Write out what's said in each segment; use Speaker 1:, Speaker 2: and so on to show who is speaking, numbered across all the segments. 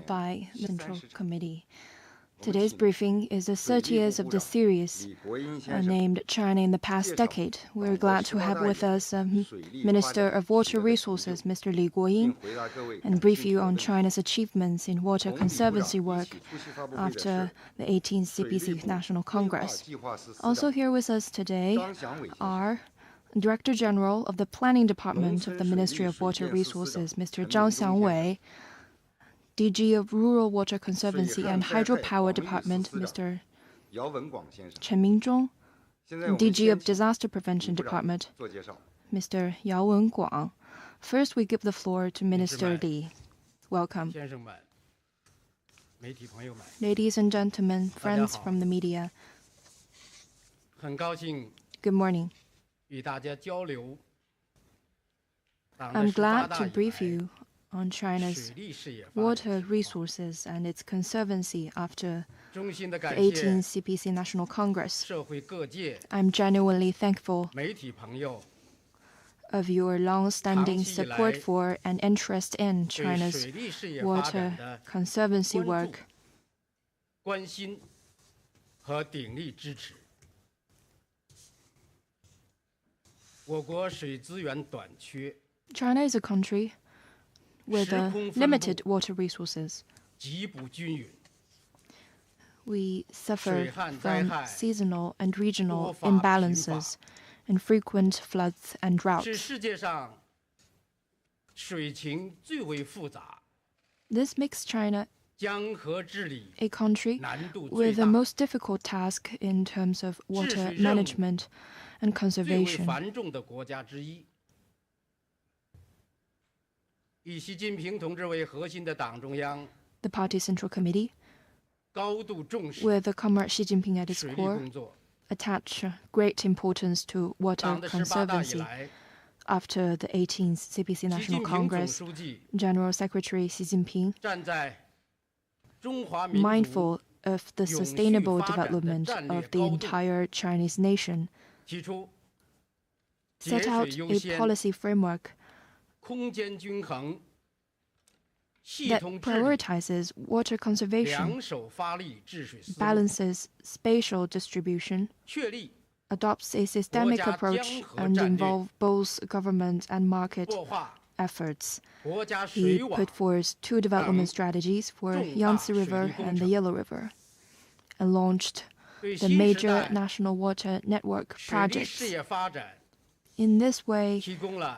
Speaker 1: by the Central Committee. Today's briefing is the 30th of the series named China in the Past Decade. We're glad to have with us Minister of Water Resources, Mr. Li Guoying, and brief you on China's achievements in water conservancy work after the 18th CPC National Congress. Also here with us today are Director General of the Planning Department of the Ministry of Water Resources, Mr. Zhang Xiangwei, DG of Rural Water Conservancy and Hydropower Department, Mr. Chen Mingzhong, DG of Disaster Prevention Department, Mr. Yao Wenguang. First, we give the floor to Minister Li. Welcome. Ladies and gentlemen, friends from the media, good morning. I'm glad to brief you on China's water resources and its conservancy after the 18th CPC National Congress. I'm genuinely thankful of your long-standing support for and interest in China's water conservancy work. China is a country with limited water resources. We suffer from seasonal and regional imbalances and frequent floods and droughts. This makes China a country with the most difficult task in terms of water management and conservation. The Party Central Committee, with Comrade Xi Jinping at its core, attach great importance to water conservancy. After the 18th CPC National Congress, General Secretary Xi Jinping, mindful of the sustainable development of the entire Chinese nation, set out a policy framework that prioritizes water conservation, balances spatial distribution, adopts a systemic approach, and involves both government and market efforts. He put forth 2 development strategies for Yangtze River and the Yellow River, and launched the major national water network projects. In this way,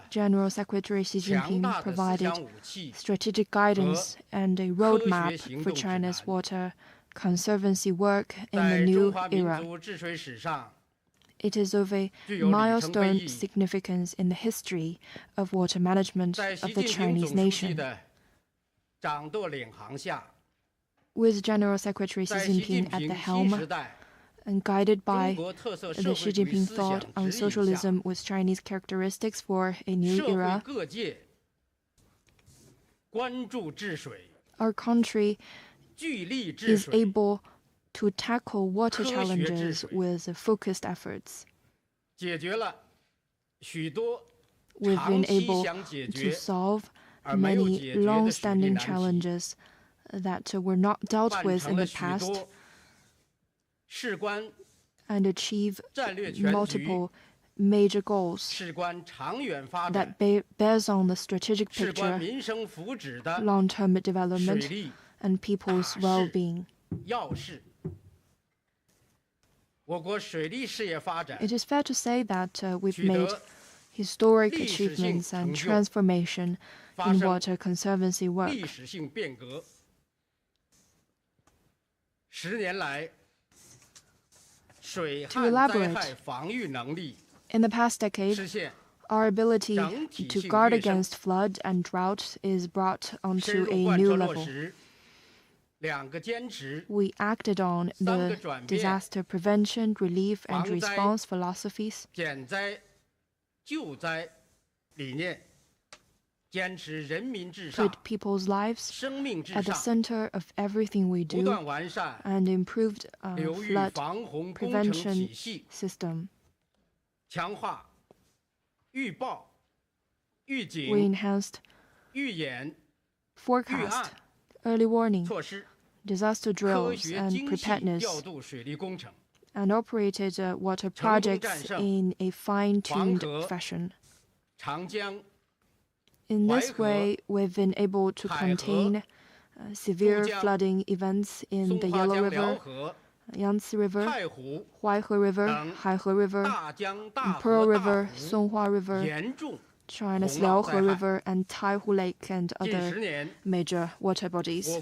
Speaker 1: General Secretary Xi Jinping provided strategic guidance and a roadmap for China's water conservancy work in the new era. It is of a milestone significance in the history of water management of the Chinese nation. With General Secretary Xi Jinping at the helm, and guided by the Xi Jinping thought on socialism with Chinese characteristics for a new era, our country is able to tackle water challenges with focused efforts. We've been able to solve many long-standing challenges that were not dealt with in the past, and achieve multiple major goals that bears on the strategic picture, long-term development, and people's well-being. It is fair to say that we've made historic achievements and transformation in water conservancy work. To elaborate, in the past decade, our ability to guard against flood and drought is brought onto a new level. We acted on the disaster prevention, relief, and response philosophies, put people's lives at the center of everything we do, and improved flood prevention system. We enhanced forecast early warning, disaster drills and preparedness, and operated water projects in a fine-tuned fashion. In this way, we've been able to contain severe flooding events in the Yellow River, Yangtze River, Huaihe River, Haihe River, Pearl River, Songhua River, China's Liaohe River, and Taihu Lake, and other major water bodies.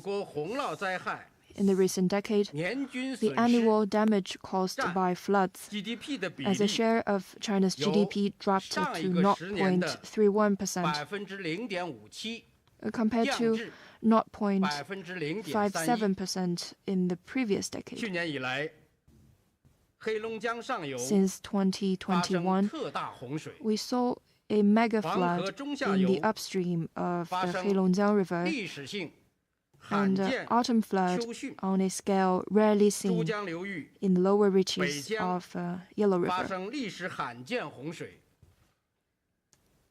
Speaker 1: In the recent decade, the annual damage caused by floods as a share of China's GDP dropped to 0.31%, compared to 0.57% in the previous decade. Since 2021, we saw a mega flood in the upstream of the Heilongjiang River and autumn flood on a scale rarely seen in the lower reaches of Yellow River,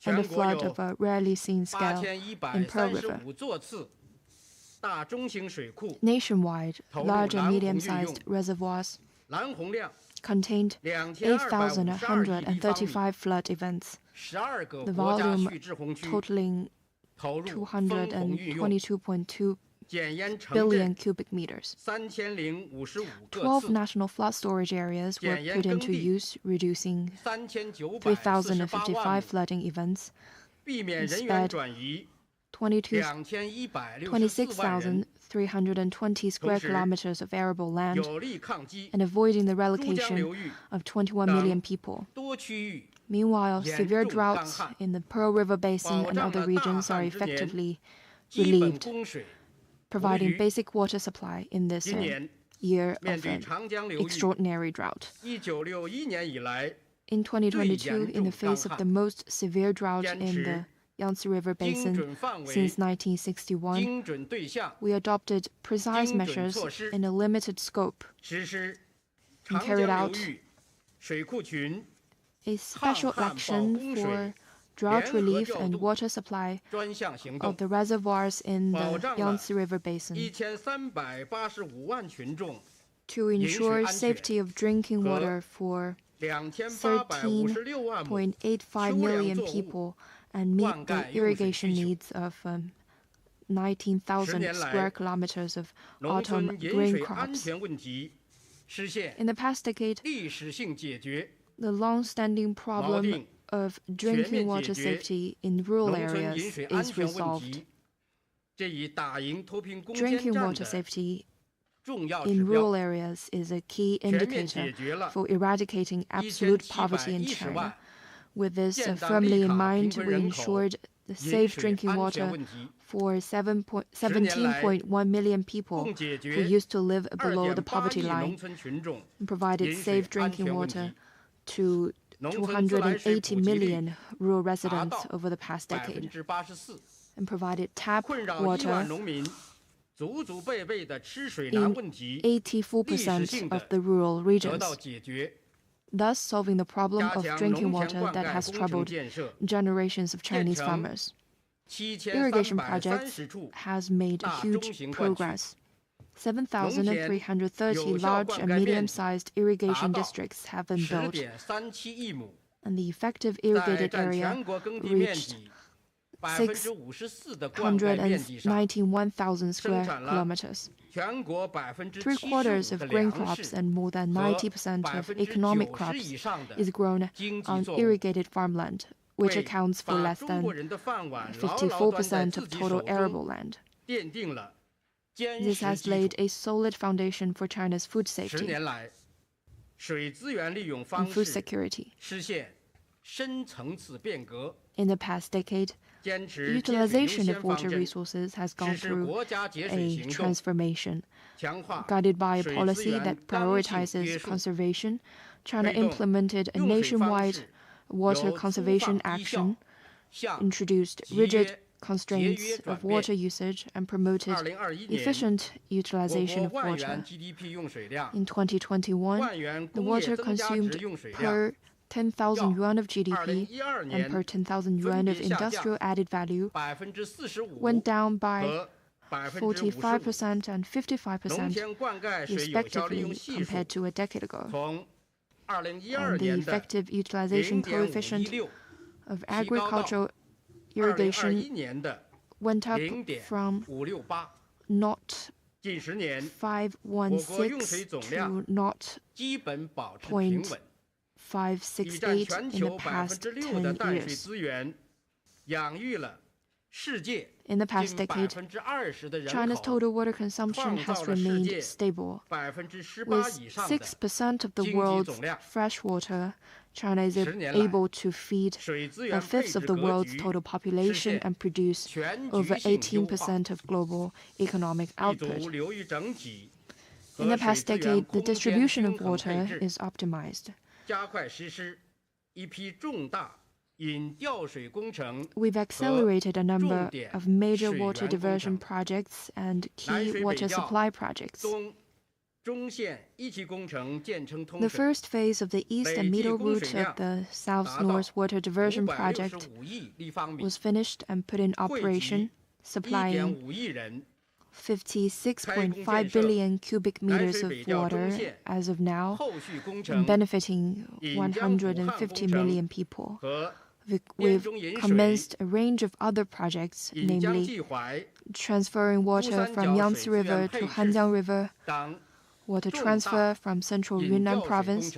Speaker 1: and a flood of a rarely seen scale in Pearl River. Nationwide, large and medium-sized reservoirs contained 8,135 flood events, the volume totaling 222.2 billion cubic meters. 12 national flood storage areas were put into use, reducing 3,055 flooding events, and spared 26,320 square kilometers of arable land, and avoiding the relocation of 21 million people. Meanwhile, severe droughts in the Pearl River Basin and other regions are effectively relieved, providing basic water supply in this year of an extraordinary drought. In 2022, in the face of the most severe drought in the Yangtze River Basin since 1961, we adopted precise measures in a limited scope and carried out a special action for drought relief and water supply of the reservoirs in the Yangtze River Basin to ensure safety of drinking water for 13.85 million people and meet the irrigation needs of 19,000 square kilometers of autumn grain crops. In the past decade, the long-standing problem of drinking water safety in rural areas is resolved. Drinking water safety in rural areas is a key indicator for eradicating absolute poverty in China. With this firmly in mind, we ensured the safe drinking water for 17.1 million people who used to live below the poverty line, and provided safe drinking water to 280 million rural residents over the past decade, and provided tap water in 84% of the rural regions, thus solving the problem of drinking water that has troubled generations of Chinese farmers. Irrigation projects has made huge progress. 7,330 large and medium-sized irrigation districts have been built, and the effective irrigated area reached 691,000 square kilometers. 3/4 of grain crops and more than 90% of economic crops is grown on irrigated farmland, which accounts for less than 54% of total arable land. This has laid a solid foundation for China's food safety and food security. In the past decade, the utilization of water resources has gone through a transformation. Guided by a policy that prioritizes conservation, China implemented a nationwide water conservation action, introduced rigid constraints of water usage, and promoted efficient utilization of water. In 2021, the water consumed per 10,000 yuan of GDP and per 10,000 yuan of industrial added value went down by 45% and 55% respectively compared to a decade ago. And the effective utilization coefficient of agricultural irrigation went up from 0.516 to 0.568 in the past 10 years. In the past decade, China's total water consumption has remained stable. With 6% of the world's fresh water, China is able to feed a fifth of the world's total population and produce over 18% of global economic output. In the past decade, the distribution of water is optimized. We've accelerated a number of major water diversion projects and key water supply projects. The first phase of the east and middle route of the South-North Water Diversion Project was finished and put in operation, supplying 56.5 billion cubic meters of water as of now, and benefiting 150 million people. We've commenced a range of other projects, namely transferring water from Yangtze River to Hanjiang River, water transfer from central Yunnan province,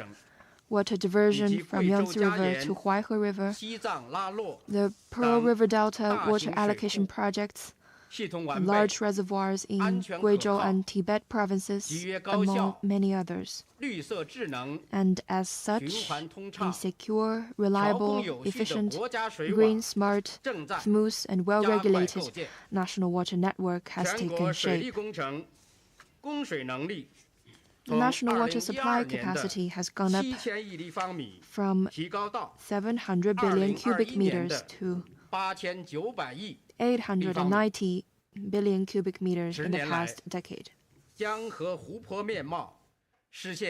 Speaker 1: water diversion from Yangtze River to Huaihe River, the Pearl River Delta water allocation projects, large reservoirs in Guizhou and Tibet provinces, among many others. And as such, a secure, reliable, efficient, green, smart, smooth, and well-regulated national water network has taken shape. The national water supply capacity has gone up from 700 billion cubic meters to 890 billion cubic meters in the past decade.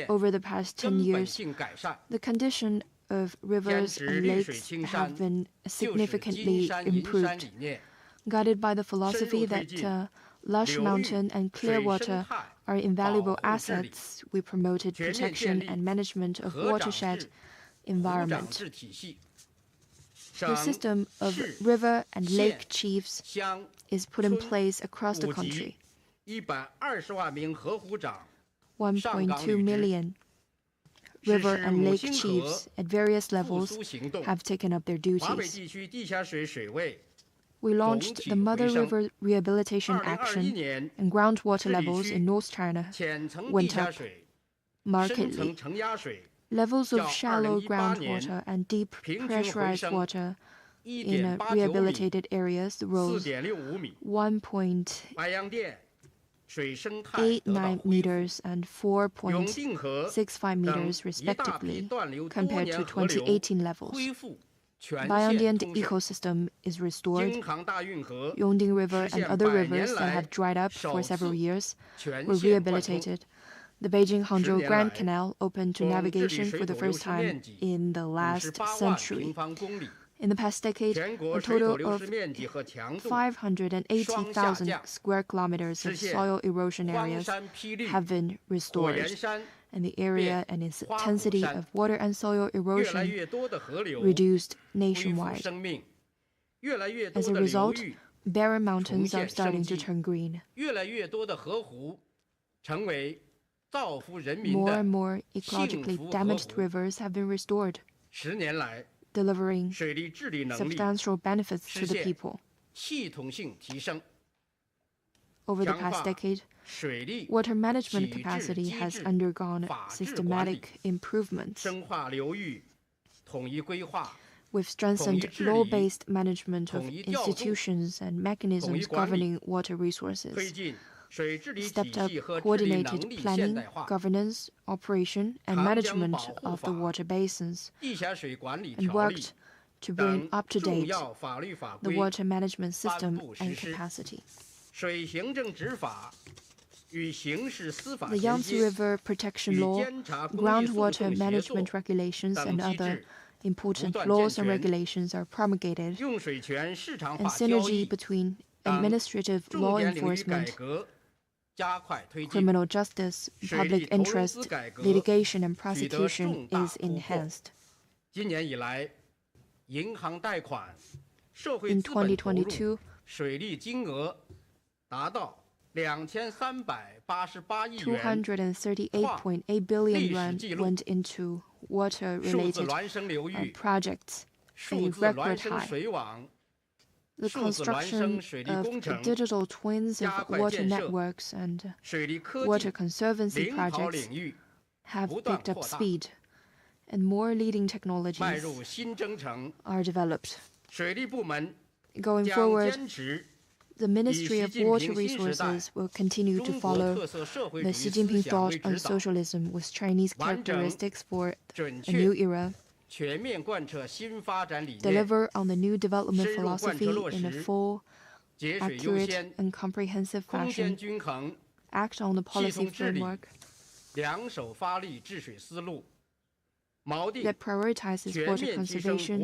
Speaker 1: Over the past 10 years, the condition of rivers and lakes have been significantly improved. Guided by the philosophy that lush mountain and clear water are invaluable assets, we promoted protection and management of watershed environment. The system of river and lake chiefs is put in place across the country. 1.2 million river and lake chiefs at various levels have taken up their duties. We launched the Mother River Rehabilitation Action, and groundwater levels in North China went up markedly. Levels of shallow groundwater and deep pressurized water in rehabilitated areas rose 1.89 meters and 4.65 meters respectively compared to 2018 levels. Bayangdian ecosystem is restored. Yongding River and other rivers that have dried up for several years were rehabilitated. The Beijing-Hangzhou Grand Canal opened to navigation for the first time in the last century. In the past decade, a total of 580,000 square kilometers of soil erosion areas have been restored, and the area and its intensity of water and soil erosion reduced nationwide. As a result, barren mountains are starting to turn green. More and more ecologically damaged rivers have been restored, delivering substantial benefits to the people. Over the past decade, water management capacity has undergone systematic improvements. We've strengthened law-based management of institutions and mechanisms governing water resources, stepped up coordinated planning, governance, operation, and management of the water basins, and worked to bring up to date the water management system and capacity. The Yangtze River Protection Law, groundwater management regulations, and other important laws and regulations are promulgated, and synergy between administrative law enforcement, criminal justice, public interest, litigation and prosecution is enhanced. In 2022, 238.8 billion yuan went into water-related projects, a record high. The construction of digital twins of water networks and water conservancy projects have picked up speed, and more leading technologies are developed. Going forward, the Ministry of Water Resources will continue to follow the Xi Jinping thought on socialism with Chinese characteristics for a new era, deliver on the new development philosophy in a full, accurate, and comprehensive fashion, act on the policy framework that prioritizes water conservation,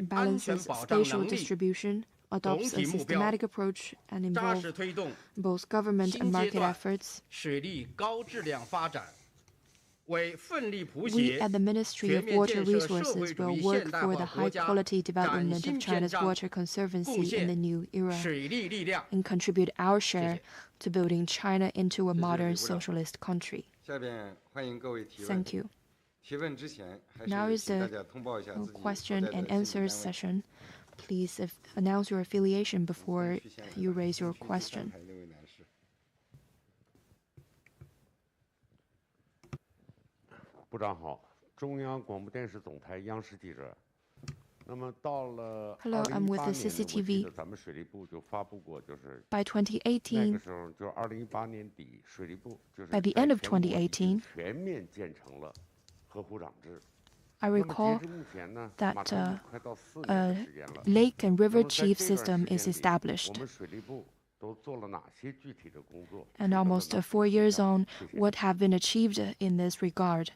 Speaker 1: balances spatial distribution, adopts a systematic approach, and involves both government and market efforts. We at the Ministry of Water Resources will work for the high-quality development of China's water conservancy in the new era and contribute our share to building China into a modern socialist country. Thank you. Now is the question and answer session. Please announce your affiliation before you raise your question.
Speaker 2: 部长好，中央广播电视总台央视记者。那么到了
Speaker 1: Hello, I'm with the CCTV.
Speaker 2: 咱们水利部就发布过，就是
Speaker 1: By 2018,
Speaker 2: 那个时候就2018年底，水利部就是
Speaker 1: by the end of 2018,
Speaker 2: 全面建成了河湖长制。
Speaker 1: I recall that a lake and river chief system is established. And almost 4 years on, what have been achieved in this regard?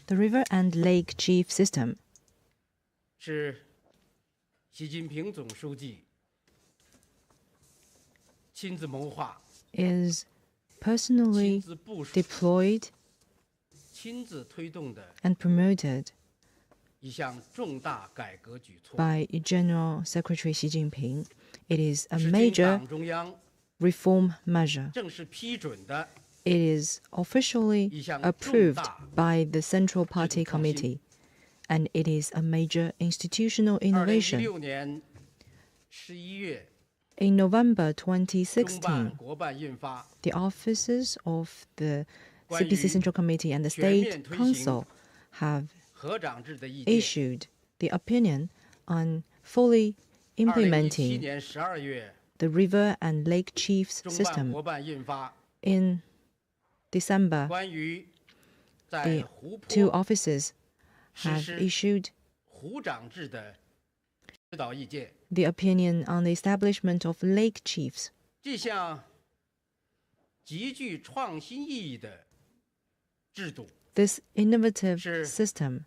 Speaker 3: The river and lake chief system is personally deployed and promoted by General Secretary Xi Jinping. It is a major reform measure. It is officially approved by the Central Party Committee, and it is a major institutional innovation. In November 2016, the officers of the CPC Central Committee and the State Council have issued the opinion on fully implementing the river and lake chiefs system. In December, the two officers have issued the opinion on the establishment of lake chiefs. This innovative system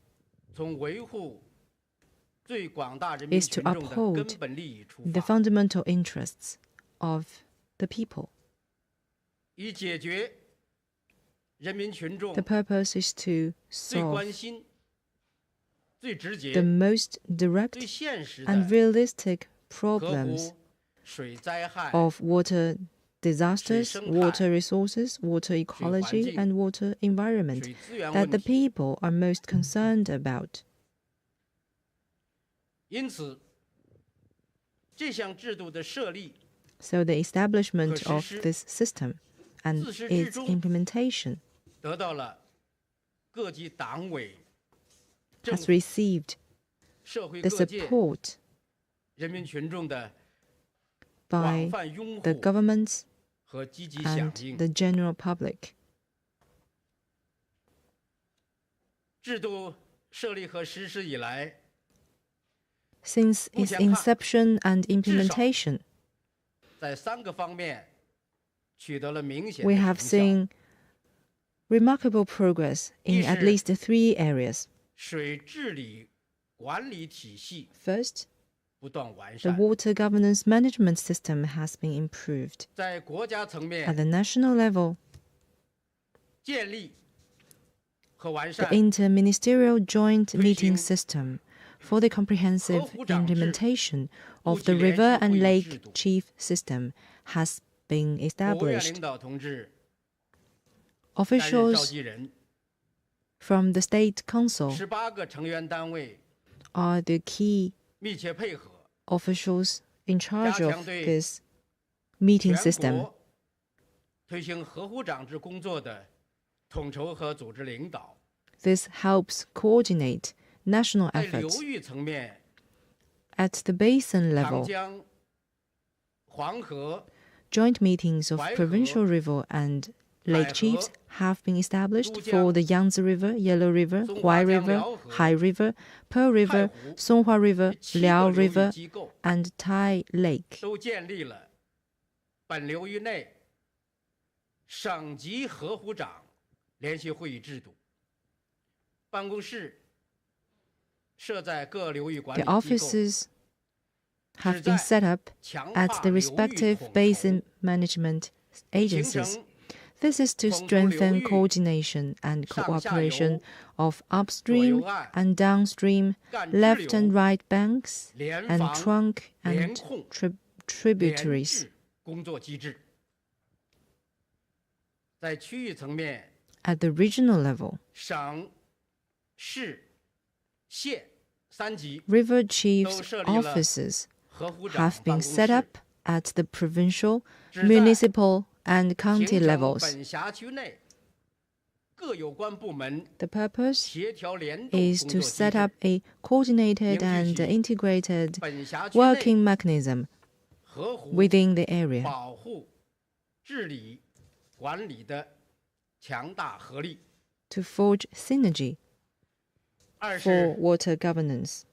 Speaker 3: is to uphold the fundamental interests of the people. The purpose is to solve the most direct and realistic problems of water disasters, water resources, water ecology, and water environment that the people are most concerned about. So the establishment of this system and its implementation has received the support by the governments and the general public. Since its inception and implementation, we have seen remarkable progress in at least 3 areas. First, the water governance management system has been improved. At the national level, the interministerial joint meeting system for the comprehensive implementation of the river and lake chief system has been established. Officials from the State Council are the key officials in charge of this meeting system. This helps coordinate national efforts. At the basin level, joint meetings of provincial river and lake chiefs have been established for the Yangtze River, Yellow River, Huai River, Hai River, Pearl River, Songhua River, Liao River, and Tai Lake. The offices have been set up at the respective basin management agencies. This is to strengthen coordination and cooperation of upstream and downstream, left and right banks, and trunk and tributaries. At the regional level, river chiefs' offices have been set up at the provincial, municipal, and county levels. The purpose is to set up a coordinated and integrated working mechanism within the area to forge synergy for water governance.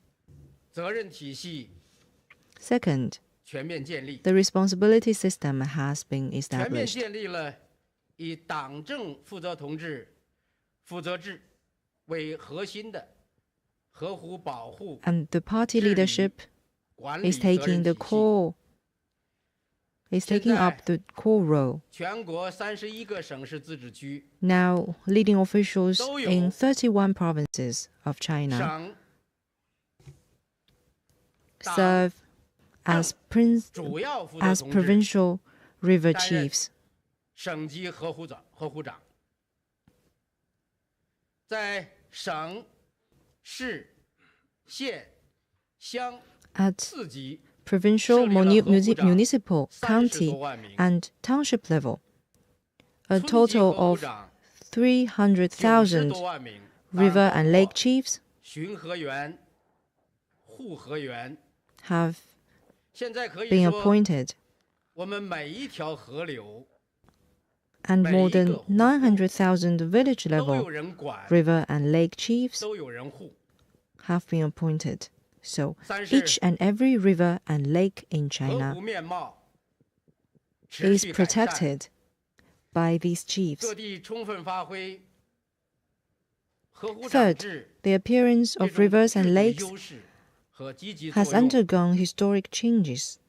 Speaker 3: Second, the responsibility system has been established. And the party leadership is taking up the core role. Now, leading officials in 31 provinces of China serve as provincial river chiefs. At provincial, municipal, county, and township level, a total of 300,000 river and lake chiefs have been appointed, and more than 900,000 village-level river and lake chiefs have been appointed. So each and every river and lake in China is protected by these chiefs. Third, the appearance of rivers and lakes has undergone historic changes.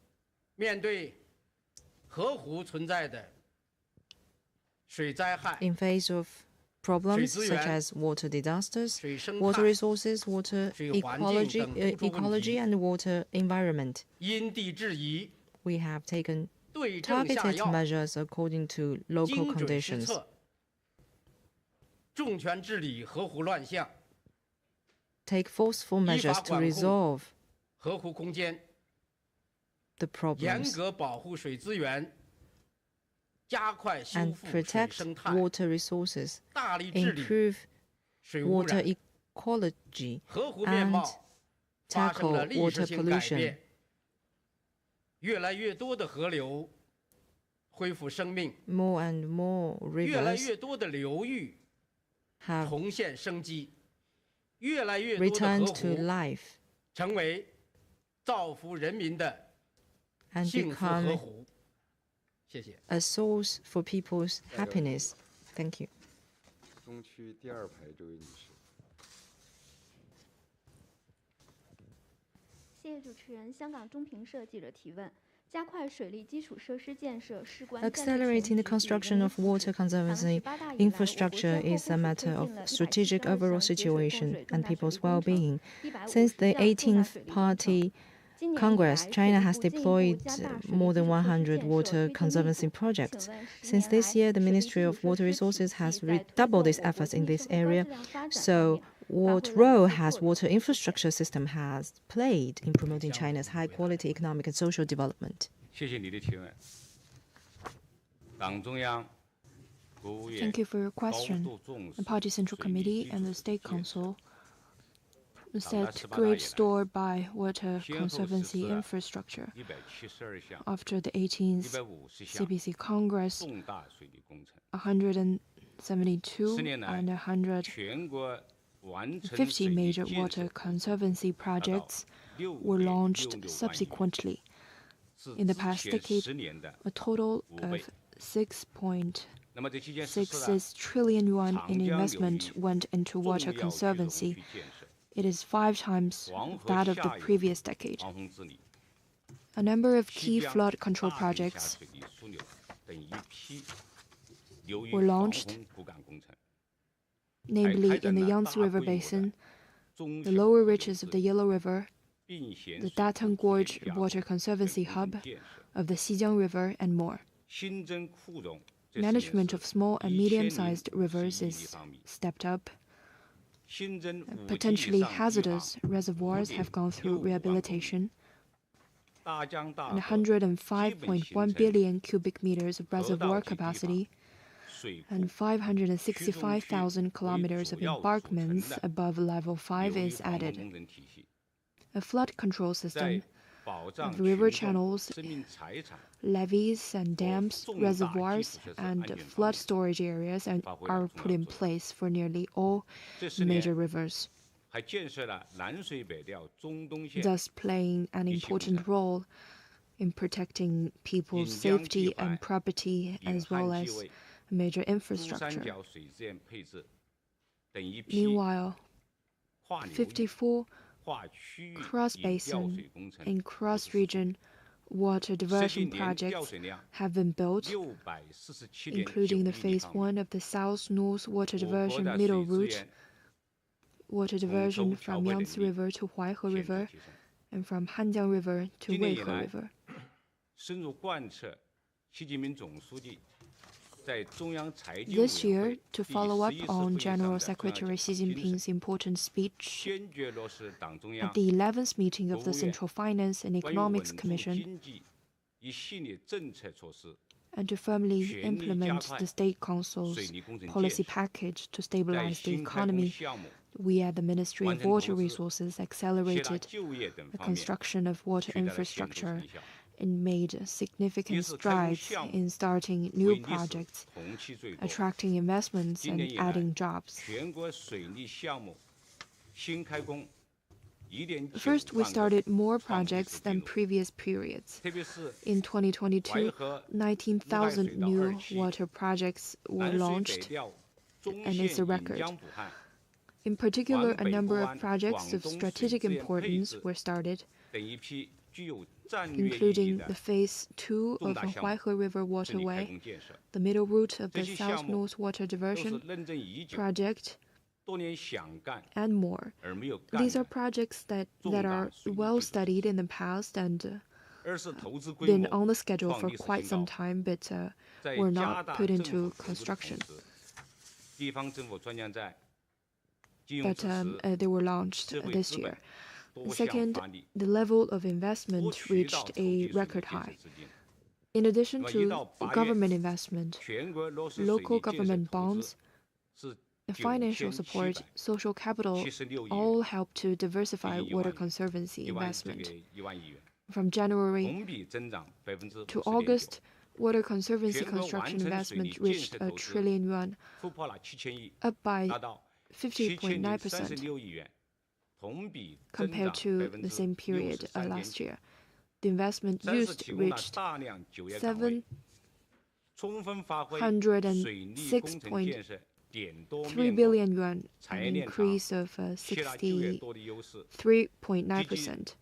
Speaker 3: In face of problems such as water disasters, water resources, water ecology, and water environment, we have taken targeted measures according to local conditions. Take forceful measures to resolve the problems and protect water resources, improve water ecology, and tackle water pollution. More and more rivers have returned to life and become a source for people's happiness. Thank you. Accelerating the construction of water conservancy infrastructure is a matter of strategic overall situation and people's well-being. Since the 18th Party Congress, China has deployed more than 100 water conservancy projects. Since this year, the Ministry of Water Resources has redoubled its efforts in this area. So, what role has water infrastructure system has played in promoting China's high-quality economic and social development?
Speaker 1: Thank you for your question. The Party Central Committee and the State Council set great store by water conservancy infrastructure. After the 18th CPC Congress, 172 and 150 major water conservancy projects were launched subsequently. In the past decade, a total of 6.66 trillion yuan in investment went into water conservancy. It is 5 times that of the previous decade. A number of key flood control projects were launched, namely in the Yangtze River Basin, the lower reaches of the Yellow River, the Dateng Gorge Water Conservancy Hub of the Xijiang River, and more. Management of small and medium-sized rivers is stepped up. Potentially hazardous reservoirs have gone through rehabilitation. 105.1 billion cubic meters of reservoir capacity and 565,000 kilometers of embankments above level 5 is added. A flood control system of river channels, levees and dams, reservoirs, and flood storage areas are put in place for nearly all major rivers, thus playing an important role in protecting people's safety and property as well as major infrastructure. Meanwhile, 54 cross-basin and cross-region water diversion projects have been built, including the Phase 1 of the South-North Water Diversion Middle Route, water diversion from Yangtze River to Huaihe River, and from Hanjiang River to Weihe River. This year, to follow up on General Secretary Xi Jinping's important speech at the 11th meeting of the Central Finance and Economics Commission, and to firmly implement the State Council's policy package to stabilize the economy, we at the Ministry of Water Resources accelerated the construction of water infrastructure and made significant strides in starting new projects, attracting investments and adding jobs. First, we started more projects than previous periods. In 2022, 19,000 new water projects were launched, and it's a record. In particular, a number of projects of strategic importance were started, including the Phase 2 of the Huaihe River Waterway, the middle route of the South-North Water Diversion Project, and more. These are projects that are well studied in the past and been on the schedule for quite some time, but were not put into construction. But they were launched this year. Second, the level of investment reached a record high. In addition to government investment, local government bonds, financial support, social capital all help to diversify water conservancy investment. From January to August, water conservancy construction investment reached 1 trillion yuan, up by 50.9% compared to the same period last year. The investment used reached 706.2 3 billion yuan, an increase of 63.9%.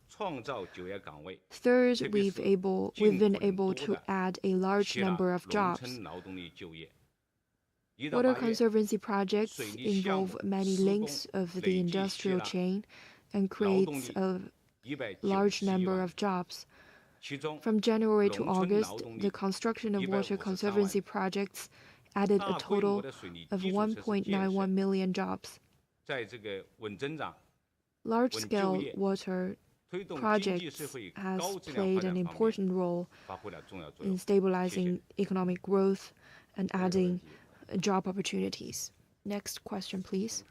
Speaker 1: Third, we've been able to add a large number of jobs. Water conservancy projects involve many links of the industrial chain and creates a large number of jobs. From January to August, the construction of water conservancy projects added a total of 1.91 million jobs. Large-scale water projects has played an important role in stabilizing economic growth and adding job opportunities. Next question, please.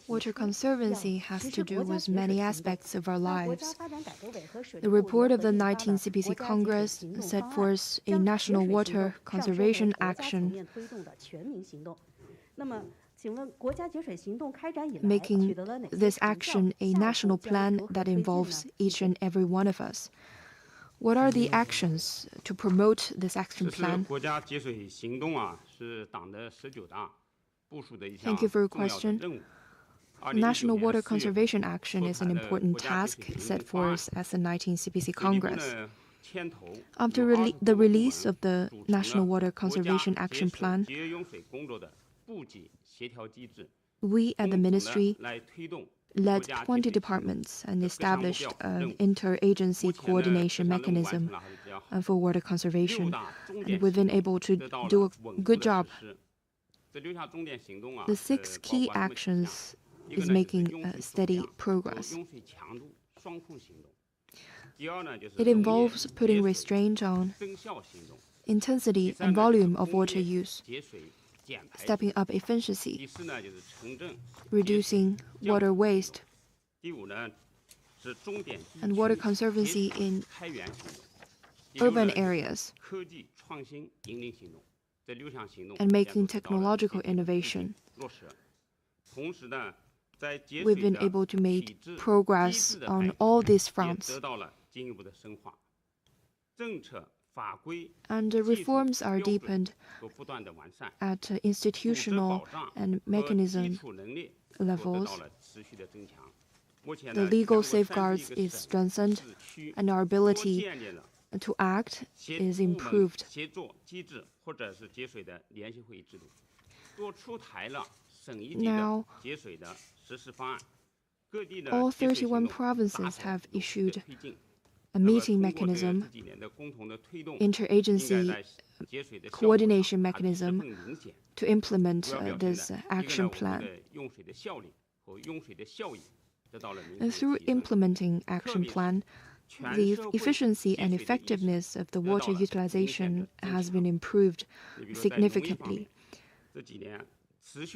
Speaker 1: Water conservancy has to do with many aspects of our lives. The report of the 19th CPC Congress set forth a national water conservation action, making this action a national plan that involves each and every one of us. What are the actions to promote this action plan? Thank you for your question. National water conservation action is an important task set forth at the 19th CPC Congress. After the release of the National Water Conservation Action Plan, we at the Ministry led 20 departments and established an interagency coordination mechanism for water conservation, and we've been able to do a good job. The 6 key actions is making steady progress. It involves putting restraint on intensity and volume of water use, stepping up efficiency, reducing water waste, and water conservancy in urban areas, and making technological innovation. We've been able to make progress on all these fronts. And reforms are deepened at institutional and mechanism levels. The legal safeguards is strengthened, and our ability to act is improved. Now, all 31 provinces have issued a meeting mechanism, interagency coordination mechanism to implement this action plan. And through implementing action plan, the efficiency and effectiveness of the water utilization has been improved significantly.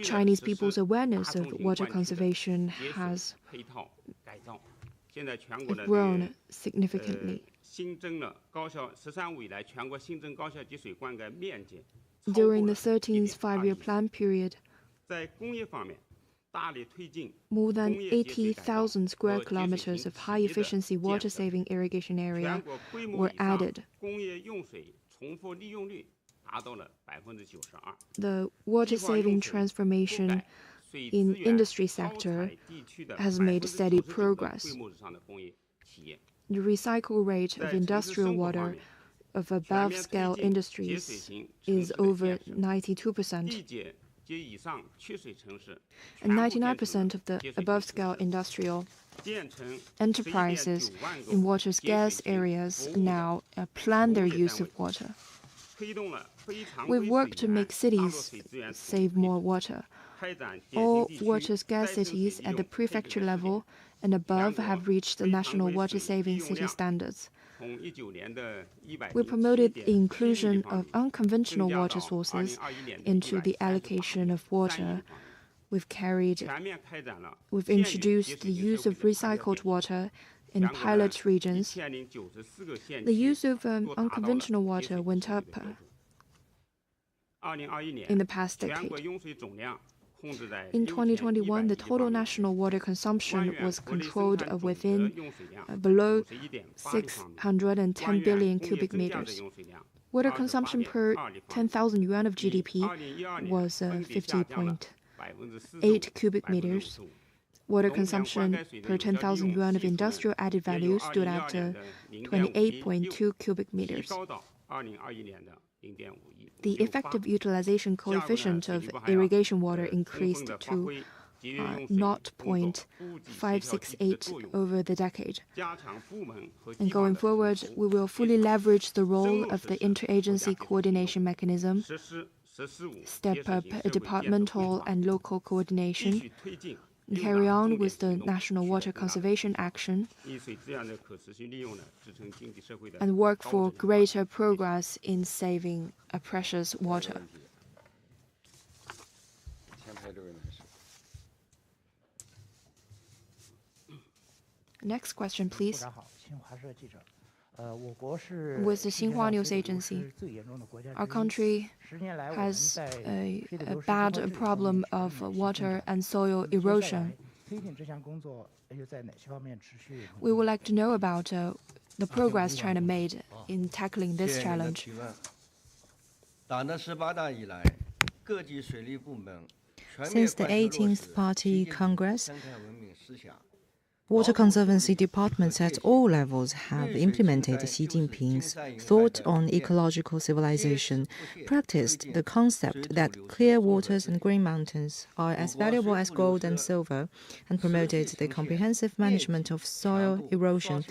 Speaker 1: Chinese people's awareness of water conservation has grown significantly. During the 13th five-year plan period, more than 80,000 square kilometers of high-efficiency water-saving irrigation area were added. The water-saving transformation in industry sector has made steady progress. The recycle rate of industrial water of above-scale industries is over 92%. And 99% of the above-scale industrial enterprises in water-scarce areas now plan their use of water. We've worked to make cities save more water. All water-scarce cities at the prefecture level and above have reached the national water-saving city standards. We promoted the inclusion of unconventional water sources into the allocation of water. We've introduced the use of recycled water in pilot regions. The use of unconventional water went up in the past decade. In 2021, the total national water consumption was controlled within below 610 billion cubic meters. Water consumption per 10,000 yuan of GDP was 50.8 cubic meters. Water consumption per 10,000 yuan of industrial added value stood at 28.2 cubic meters. The effective utilization coefficient of irrigation water increased to 0.568 over the decade. And going forward, we will fully leverage the role of the interagency coordination mechanism, step up departmental and local coordination, and carry on with the national water conservation action, and work for greater progress in saving precious water. Next question, please. With the Xinhua News Agency, our country has a bad problem of water and soil erosion. We would like to know about the progress China made in tackling this challenge.
Speaker 3: Since the 18th Party Congress, water conservancy departments at all levels have implemented Xi Jinping's thought on ecological civilization, practiced the concept that clear waters and green mountains are as valuable as gold and silver, and promoted the comprehensive management of soil erosion.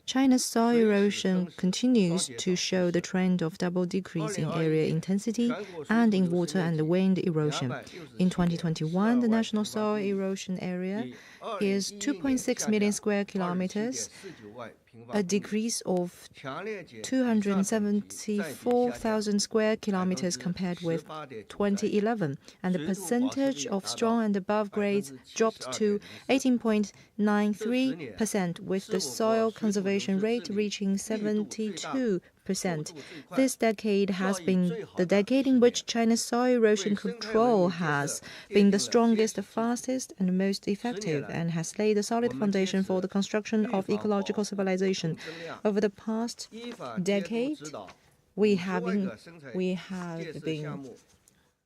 Speaker 3: China's soil erosion continues to show the trend of double decrease in area intensity and in water and wind erosion. In 2021, the national soil erosion area is 2.6 million square kilometers, a decrease of 274,000 square kilometers compared with 2011, and the percentage of strong and above grades dropped to 18.93%, with the soil conservation rate reaching 72%. This decade has been the decade in which China's soil erosion control has been the strongest, fastest, and most effective, and has laid a solid foundation for the construction of ecological civilization. Over the past decade, we have been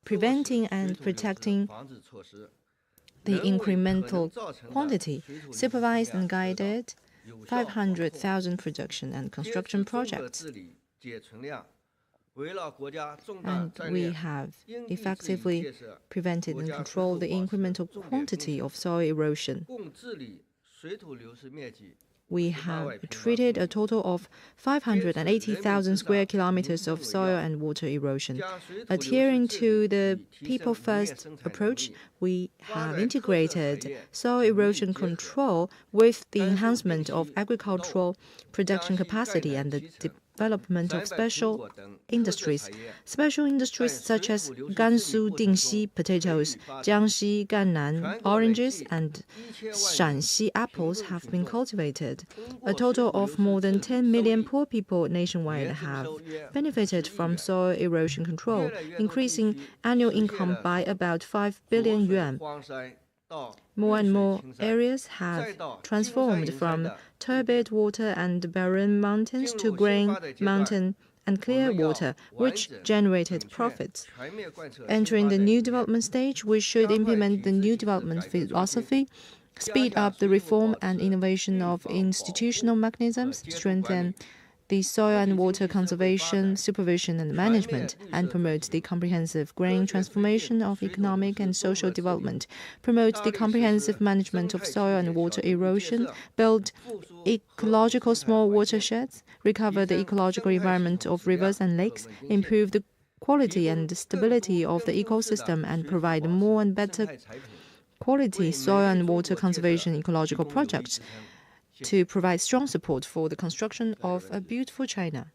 Speaker 3: preventing and protecting the incremental quantity, supervised and guided 500,000 production and construction projects. And we have effectively prevented and controlled the incremental quantity of soil erosion. We have treated a total of 580,000 square kilometers of soil and water erosion. Adhering to the people-first approach, we have integrated soil erosion control with the enhancement of agricultural production capacity and the development of special industries. Special industries such as Gansu Dingxi potatoes, Jiangxi Gannan oranges, and Shanxi apples have been cultivated. A total of more than 10 million poor people nationwide have benefited from soil erosion control, increasing annual income by about 5 billion yuan. More and more areas have transformed from turbid water and barren mountains to green mountain and clear water, which generated profits. Entering the new development stage, we should implement the new development philosophy, speed up the reform and innovation of institutional mechanisms, strengthen the soil and water conservation, supervision and management, and promote the comprehensive green transformation of economic and social development, promote the comprehensive management of soil and water erosion, build ecological small watersheds, recover the ecological environment of rivers and lakes, improve the quality and stability of the ecosystem, and provide more and better quality soil and water conservation ecological projects to provide strong support for the construction of a beautiful China.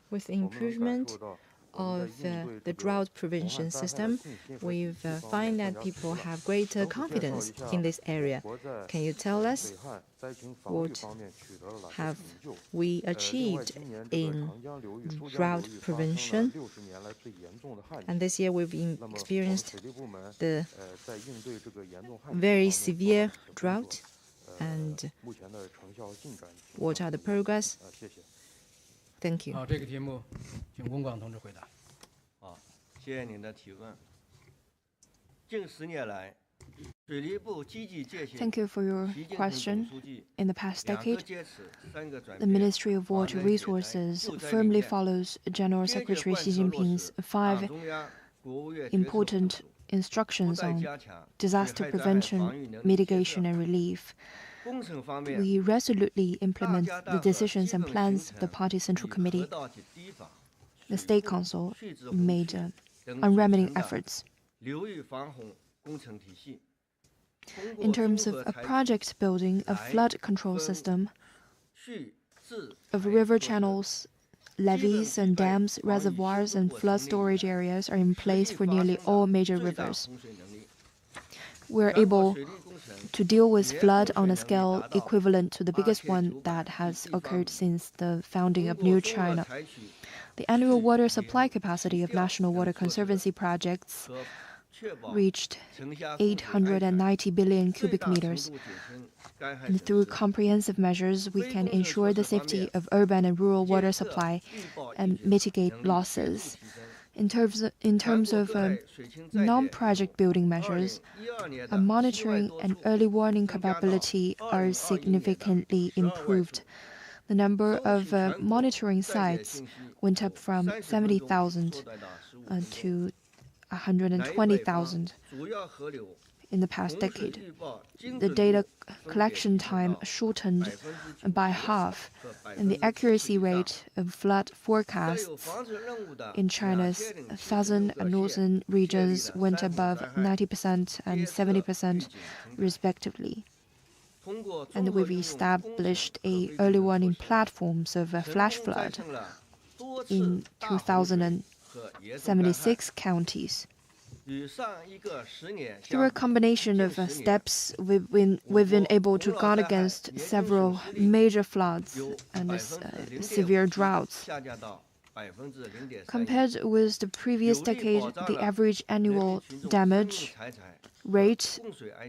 Speaker 3: With the improvement of the drought prevention system, we've find that people have greater confidence in this area. Can you tell us what have we achieved in drought prevention? And this year we've experienced the very severe drought. And what are the progress? Thank you.
Speaker 4: 好，这个题目请龚广同志回答。
Speaker 5: 好，谢谢您的提问。近10年来，水利部积极践行
Speaker 1: Thank you for your
Speaker 5: 习近平
Speaker 1: question.
Speaker 5: 总书记
Speaker 1: In the past
Speaker 5: 2个
Speaker 1: decade,
Speaker 5: 坚持3个转
Speaker 1: the
Speaker 5: 变
Speaker 1: Ministry of Water Resources firmly follows General Secretary Xi Jinping's 5
Speaker 5: 中央国务院
Speaker 1: important instructions on disaster prevention, mitigation, and relief.
Speaker 5: 工程方面
Speaker 1: We resolutely implement the decisions and plans of the Party Central Committee. The State Council made unremitting efforts.
Speaker 5: 流域防洪工程体系
Speaker 1: In terms of a project building a flood control system,
Speaker 5: 蓄治
Speaker 1: of river channels, levees and dams, reservoirs and flood storage areas are in place for nearly all major rivers.
Speaker 5: 洪水能力
Speaker 1: We're
Speaker 5: 全国
Speaker 1: able
Speaker 5: 水利工程
Speaker 1: to deal with flood on a scale equivalent to the biggest one that has occurred since the founding of New
Speaker 5: 通过综合
Speaker 1: China.
Speaker 5: 采取
Speaker 1: The annual water supply capacity of national water conservancy projects
Speaker 5: 和确保
Speaker 1: reached
Speaker 5: 城下
Speaker 1: 890 billion
Speaker 5: 最
Speaker 1: cubic
Speaker 5: 大程
Speaker 1: meters.
Speaker 5: 度减轻干害
Speaker 1: And
Speaker 5: 损
Speaker 1: through
Speaker 5: 失
Speaker 1: comprehensive measures, we can ensure the safety of urban and rural water supply and mitigate losses. In terms of non-project building measures, our monitoring and early warning capability are significantly improved. The number of monitoring sites went up from 70,000 to 120,000
Speaker 5: 主要河流
Speaker 1: in the past
Speaker 5: 洪水
Speaker 1: decade.
Speaker 5: 预报精
Speaker 1: The
Speaker 5: 准
Speaker 1: data
Speaker 5: 度分别
Speaker 1: collection
Speaker 5: 提升
Speaker 1: time
Speaker 5: 到
Speaker 1: shortened
Speaker 5: 99%
Speaker 1: by half,
Speaker 5: 和
Speaker 1: and the accuracy
Speaker 5: 70%
Speaker 1: rate of flood
Speaker 5: 在有
Speaker 1: forecasts
Speaker 5: 防治任务的
Speaker 1: in China's
Speaker 5: 2076
Speaker 1: southern and northern regions went above 90% and 70% respectively.
Speaker 5: 通过
Speaker 1: And
Speaker 5: 综合
Speaker 1: we've
Speaker 5: 应用
Speaker 1: established
Speaker 5: 工程
Speaker 1: a
Speaker 5: 可
Speaker 1: early
Speaker 5: 备
Speaker 1: warning
Speaker 5: 措施
Speaker 1: platforms of
Speaker 5: 成
Speaker 1: flash
Speaker 5: 功战
Speaker 1: flood
Speaker 5: 胜了多次
Speaker 1: in
Speaker 5: 大洪水和严重干害
Speaker 1: 2,076 counties.
Speaker 5: 与上一个10年
Speaker 1: Through a
Speaker 5: 相比
Speaker 1: combination of
Speaker 5: 近10年
Speaker 1: steps, we've been able to guard against several major floods
Speaker 5: 由
Speaker 1: and0.57% severe droughts.
Speaker 5: 下降到 0.31%
Speaker 1: Compared with the previous decade, the average annual damage rate,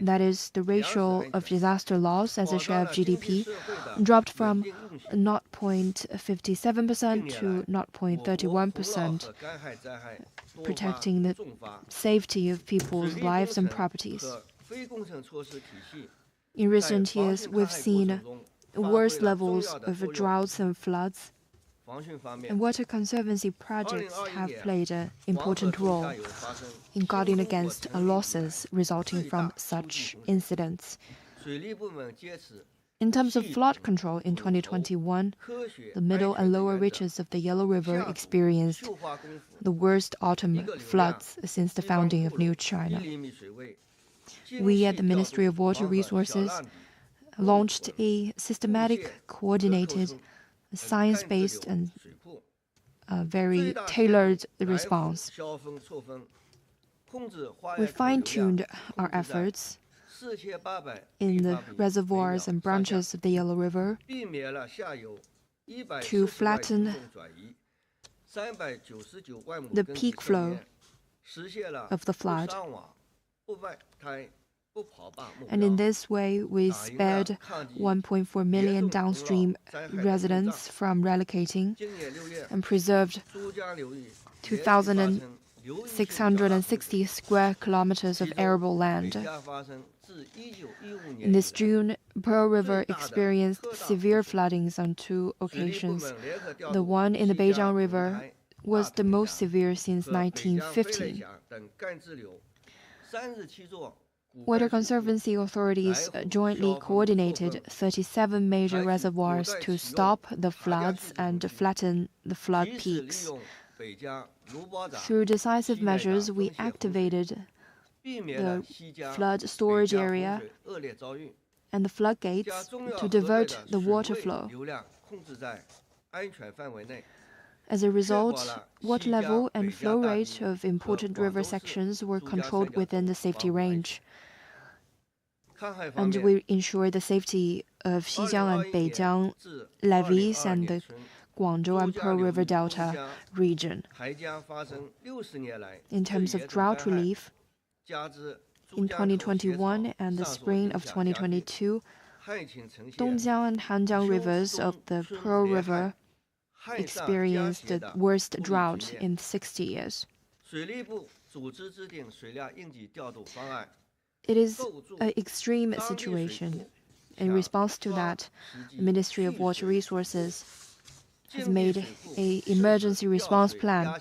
Speaker 1: that is, the ratio of disaster loss as a share of GDP, dropped from 0.57% to 0.31%, protecting the safety of people's lives and properties. In recent years, we've seen worse levels of droughts and floods, and water conservancy projects have played an important role in guarding against losses resulting from such incidents. In terms of flood control in 2021, the middle and lower reaches of the Yellow River experienced the worst autumn floods since the founding of New China. We at the Ministry of Water Resources launched a systematic, coordinated, science-based and very tailored response. We fine-tuned our efforts in the reservoirs and branches of the Yellow River to flatten the peak flow of the flood. And in this way, we spared 1.4 million downstream residents from relocating and preserved 2,660 square kilometers of arable land. In this June, Pearl River experienced severe floodings on 2 occasions. The one in the Beijing River was the most severe since 1950. Water conservancy authorities jointly coordinated 37 major reservoirs to stop the floods and flatten the flood peaks. Through decisive measures, we activated the flood storage area and the floodgates to divert the water flow. As a result, water level and flow rate of important river sections were controlled within the safety range. And we ensure the safety of Xijiang and Beijiang levees and the Guangzhou and Pearl River Delta region. In terms of drought relief, in 2021 and the spring of 2022, Dongjiang and Hanjiang rivers of the Pearl River experienced the worst drought in 60 years. It is an extreme situation. In response to that, the Ministry of Water Resources has made an emergency response plan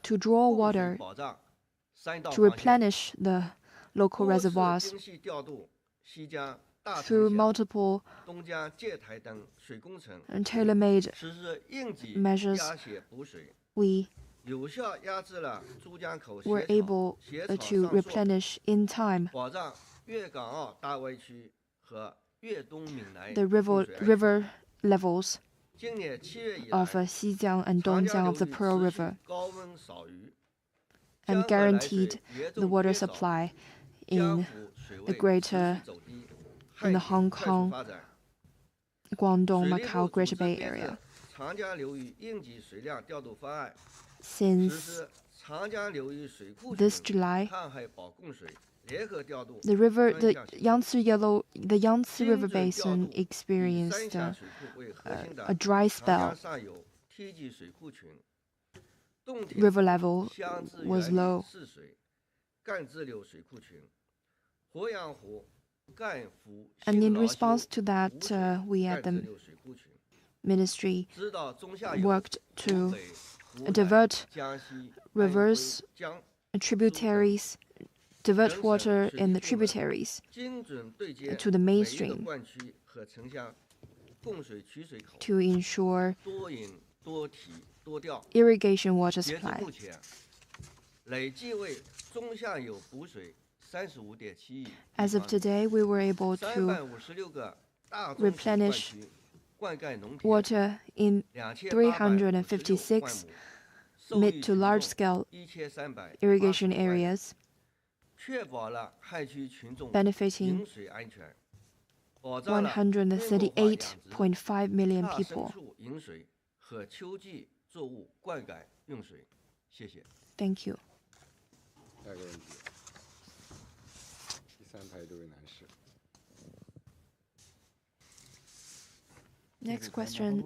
Speaker 1: to draw water to replenish the local reservoirs through multiple and tailor-made measures. We were able to replenish in time the river levels of Xijiang and Dongjiang of the Pearl River and guaranteed the water supply in the Hong Kong, Guangdong, Macau, Greater Bay Area. Since this July, the Yangtze River Basin experienced a dry spell. River level was low. And in response to that, we at the ministry worked to divert rivers, tributaries, divert water in the tributaries to the mainstream to ensure irrigation water supply. As of today, we were able to replenish water in 356 mid to large-scale irrigation areas, benefiting 138.5 million people. Thank you. Next question.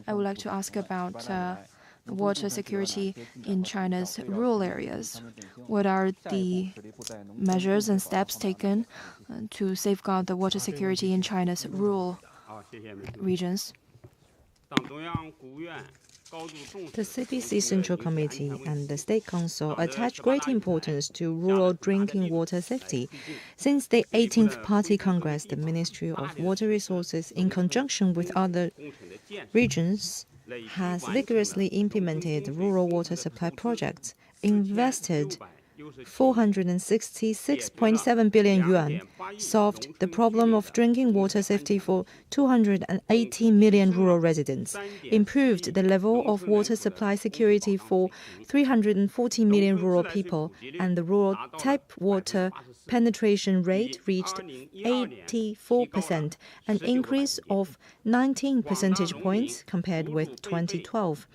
Speaker 1: I would like to ask about water security in China's rural areas. What are the measures and steps taken to safeguard the water security in China's rural regions?
Speaker 3: The CPC Central Committee and the State Council attach great importance to rural drinking water safety. Since the 18th Party Congress, the Ministry of Water Resources, in conjunction with other regions, has vigorously implemented rural water supply projects, invested 466.7 billion yuan, solved the problem of drinking water safety for 280 million rural residents, improved the level of water supply security for 340 million rural people, and the rural tap water penetration rate reached 84%, an increase of 19 percentage points compared with 2012.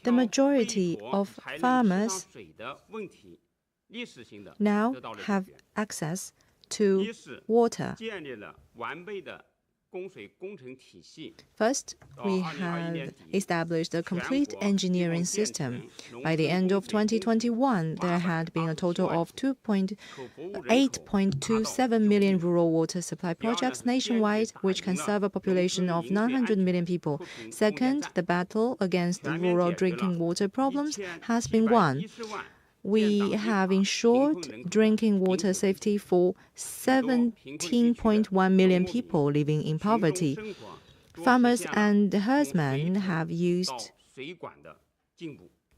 Speaker 3: The majority of farmers now have access to water. First, we have established a complete engineering system. By the end of 2021, there had been a total of 8.27 million rural water supply projects nationwide, which can serve a population of 900 million people. Second, the battle against the rural drinking water problems has been won. We have ensured drinking water safety for 17.1 million people living in poverty. Farmers and herdsmen have used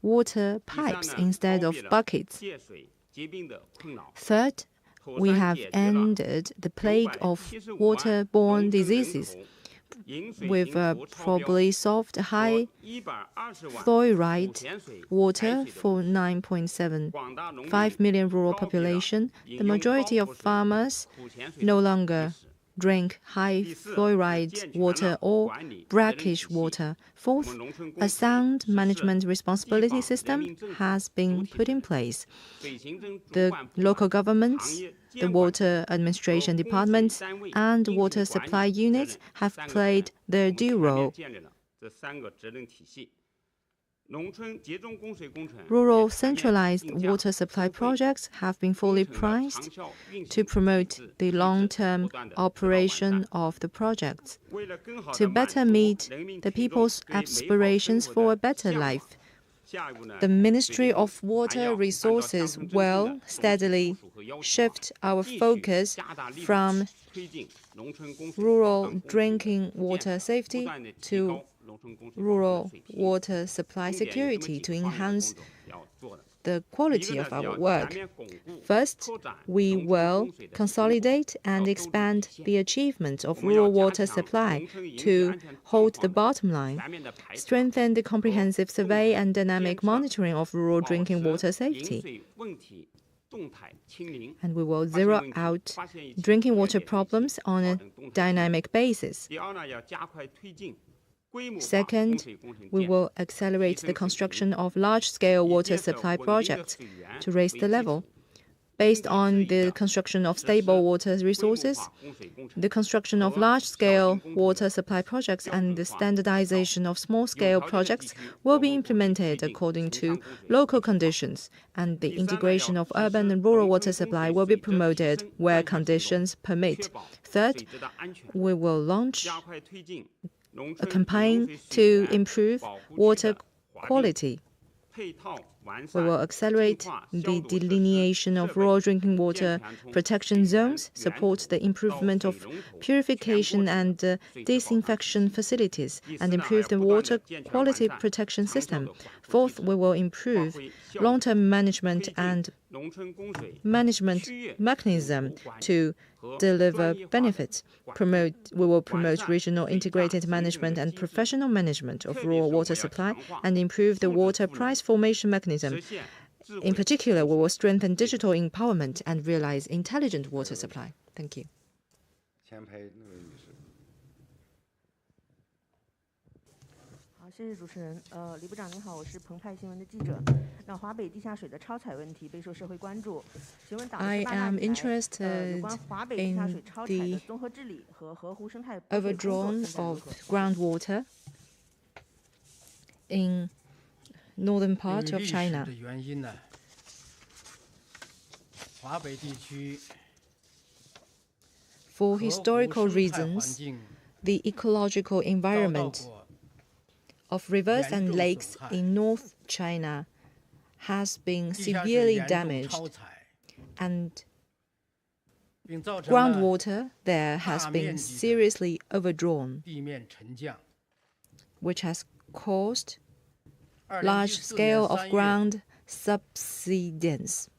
Speaker 3: water pipes instead of buckets. Third, we have ended the plague of waterborne diseases. We've probably solved high fluoride water for 9.75 million rural population. The majority of farmers no longer drink high fluoride water or brackish water. Fourth, a sound management responsibility system has been put in place. The local governments, the water administration departments, and water supply units have played their due role. Rural centralized water supply projects have been fully priced to promote the long-term operation of the projects. To better meet the people's aspirations for a better life, the Ministry of Water Resources will steadily shift our focus from rural drinking water safety to rural water supply security to enhance the quality of our work. First, we will consolidate and expand the achievements of rural water supply to hold the bottom line, strengthen the comprehensive survey and dynamic monitoring of rural drinking water safety, and we will zero out drinking water problems on a dynamic basis. Second, we will accelerate the construction of large-scale water supply projects to raise the level. Based on the construction of stable water resources, the construction of large-scale water supply projects and the standardization of small-scale projects will be implemented according to local conditions, and the integration of urban and rural water supply will be promoted where conditions permit. Third, we will launch a campaign to improve water quality. We will accelerate the delineation of rural drinking water protection zones, support the improvement of purification and disinfection facilities, and improve the water quality protection system. Fourth, we will improve long-term management and management mechanism to deliver benefits. We will promote regional integrated management and professional management of rural water supply and improve the water price formation mechanism. In particular, we will strengthen digital empowerment and realize intelligent water supply. Thank you.
Speaker 6: 谢谢主持人。李部长您好，我是澎湃新闻的记者。那华北地下水的超采问题备受社会关注。请问党的18大以来，有关华北地下水超采的综合治理和河湖生态补水工作进展如何？
Speaker 3: groundwater in northern part of China.
Speaker 4: 的原因呢，华北地区
Speaker 3: For historical reasons, the ecological environment of rivers and lakes in North China has been severely damaged, and groundwater there has been seriously overdrawn, which has caused large scale of ground subsidence.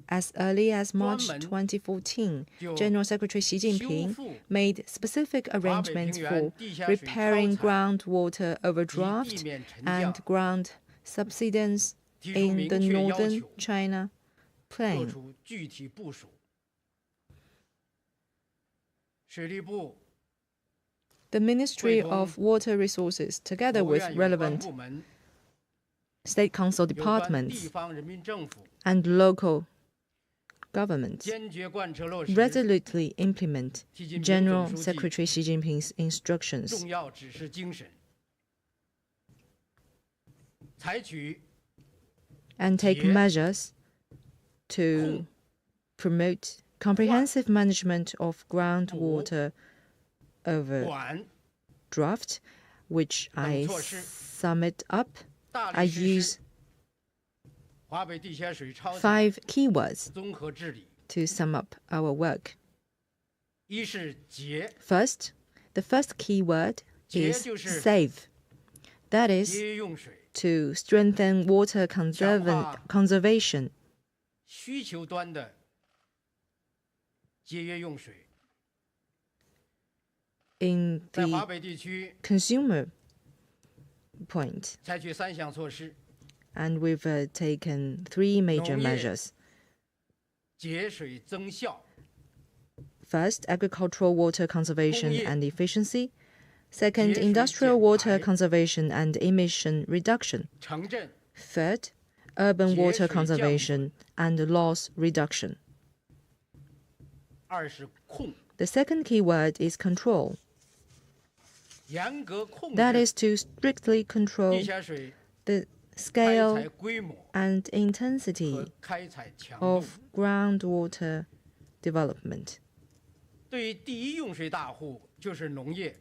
Speaker 3: As early as March 2014, General Secretary Xi Jinping made specific arrangements for repairing groundwater overdraft and ground subsidence in the northern China plain. The Ministry of Water Resources, together with relevant State Council departments and local governments, resolutely implement General Secretary Xi Jinping's instructions and take measures to promote comprehensive management of groundwater overdraft, which I sum it up. I use 5 keywords to sum up our work. First, the first keyword is save. That is to strengthen water conservation,
Speaker 4: 需求端的节约用水。
Speaker 3: In
Speaker 4: 在华
Speaker 3: the
Speaker 4: 北地区
Speaker 3: consumer point,
Speaker 4: 采取3项措施：
Speaker 3: and we've taken 3 major
Speaker 4: 农业
Speaker 3: measures.
Speaker 4: 节水增效，
Speaker 3: First, agricultural water conservation
Speaker 4: 工业
Speaker 3: and efficiency. Second,
Speaker 4: 节水
Speaker 3: industrial
Speaker 4: 减
Speaker 3: water
Speaker 4: 排
Speaker 3: conservation and emission reduction.
Speaker 4: 城镇
Speaker 3: Third, urban
Speaker 4: 节
Speaker 3: water
Speaker 4: 水降
Speaker 3: conservation and loss reduction.
Speaker 4: 2是控，
Speaker 3: The second key word is control.
Speaker 4: 严格控
Speaker 3: That
Speaker 4: 制
Speaker 3: is to strictly
Speaker 4: 地
Speaker 3: control
Speaker 4: 下水
Speaker 3: the
Speaker 4: 开
Speaker 3: scale
Speaker 4: 采规模
Speaker 3: and
Speaker 4: 和
Speaker 3: intensity
Speaker 4: 开采强度。
Speaker 3: of groundwater development.
Speaker 4: 对于第一用水大户就是农业，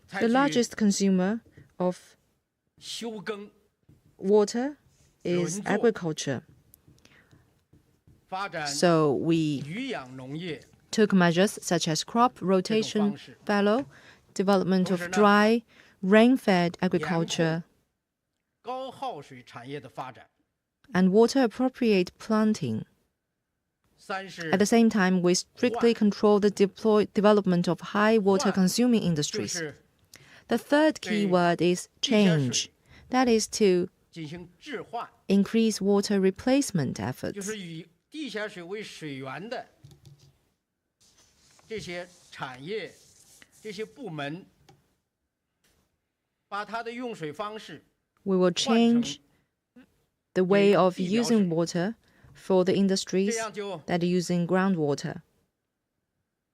Speaker 4: 采
Speaker 3: The
Speaker 4: 取
Speaker 3: largest consumer of
Speaker 4: 休耕
Speaker 3: water is
Speaker 4: 轮作
Speaker 3: agriculture.
Speaker 4: 发展
Speaker 3: So we
Speaker 4: 渔养农业，
Speaker 3: took measures such as crop rotation,
Speaker 4: 方式。
Speaker 3: fallow, development
Speaker 4: 同时
Speaker 3: of
Speaker 4: 呢，
Speaker 3: dry, rain-fed agriculture,
Speaker 4: 高耗水产业的发展。
Speaker 3: and water-appropriate planting.
Speaker 4: 3是
Speaker 3: At the same time, we strictly control the development of high water-consuming
Speaker 4: 就
Speaker 3: industries.
Speaker 4: 是
Speaker 3: The third key
Speaker 4: 对
Speaker 3: word is
Speaker 4: 地下水
Speaker 3: change. That is to
Speaker 4: 进行置换，
Speaker 3: increase water replacement
Speaker 4: 就
Speaker 3: efforts.
Speaker 4: 是以地下水为水源的这些产业、这些部门，把它的用水方式
Speaker 3: We will
Speaker 4: 换成
Speaker 3: change the way of
Speaker 4: 地表
Speaker 3: using
Speaker 4: 水。
Speaker 3: water for the
Speaker 4: 这
Speaker 3: industries
Speaker 4: 样就
Speaker 3: that are using groundwater.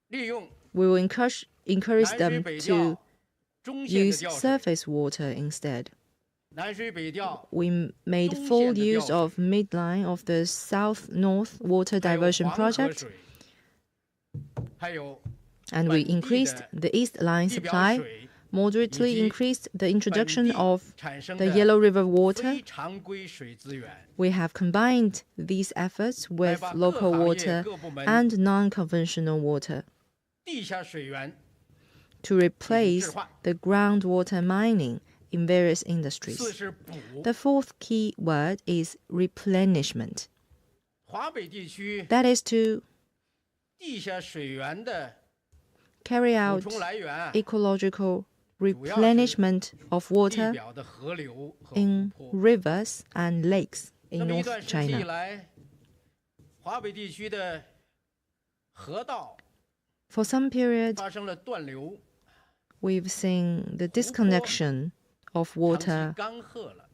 Speaker 4: 利用
Speaker 3: We will encourage
Speaker 4: 南水
Speaker 3: them
Speaker 4: 北
Speaker 3: to
Speaker 4: 调中线的
Speaker 3: use
Speaker 4: 调水，
Speaker 3: surface water instead.
Speaker 4: 南水北调
Speaker 3: We made
Speaker 4: 中线
Speaker 3: full
Speaker 4: 的
Speaker 3: use
Speaker 4: 调
Speaker 3: of midline of the south-north water
Speaker 4: 还有
Speaker 3: diversion
Speaker 4: 黄河
Speaker 3: project,
Speaker 4: 水，还有
Speaker 3: and we
Speaker 4: 本地
Speaker 3: increased
Speaker 4: 的
Speaker 3: the east line
Speaker 4: 地表
Speaker 3: supply,
Speaker 4: 水
Speaker 3: moderately
Speaker 4: 以及
Speaker 3: increased the
Speaker 4: 本
Speaker 3: introduction
Speaker 4: 地
Speaker 3: of
Speaker 4: 产生
Speaker 3: the
Speaker 4: 的
Speaker 3: Yellow River water.
Speaker 4: 非常规水资源，
Speaker 3: We have combined these efforts
Speaker 4: 来
Speaker 3: with
Speaker 4: 把各
Speaker 3: local
Speaker 4: 行业
Speaker 3: water
Speaker 4: 各部门
Speaker 3: and non-conventional water
Speaker 4: 地下水源
Speaker 3: to replace
Speaker 4: 置换。
Speaker 3: the groundwater mining in various
Speaker 4: 4
Speaker 3: industries.
Speaker 4: 是补。
Speaker 3: The fourth key word is replenishment.
Speaker 4: 华北地区
Speaker 3: That is to
Speaker 4: 地下水源的
Speaker 3: carry
Speaker 4: 补
Speaker 3: out
Speaker 4: 充来源，
Speaker 3: ecological replenishment of
Speaker 4: 地
Speaker 3: water
Speaker 4: 表的河流和湖
Speaker 3: in
Speaker 4: 泊。
Speaker 3: rivers and lakes
Speaker 4: 那
Speaker 3: in
Speaker 4: 么一
Speaker 3: North
Speaker 4: 段时期以
Speaker 3: China.
Speaker 4: 来，华北地区的河道
Speaker 3: For some period,
Speaker 4: 发生了断流，
Speaker 3: we've seen the disconnection of
Speaker 4: 长期
Speaker 3: water
Speaker 4: 干涸了，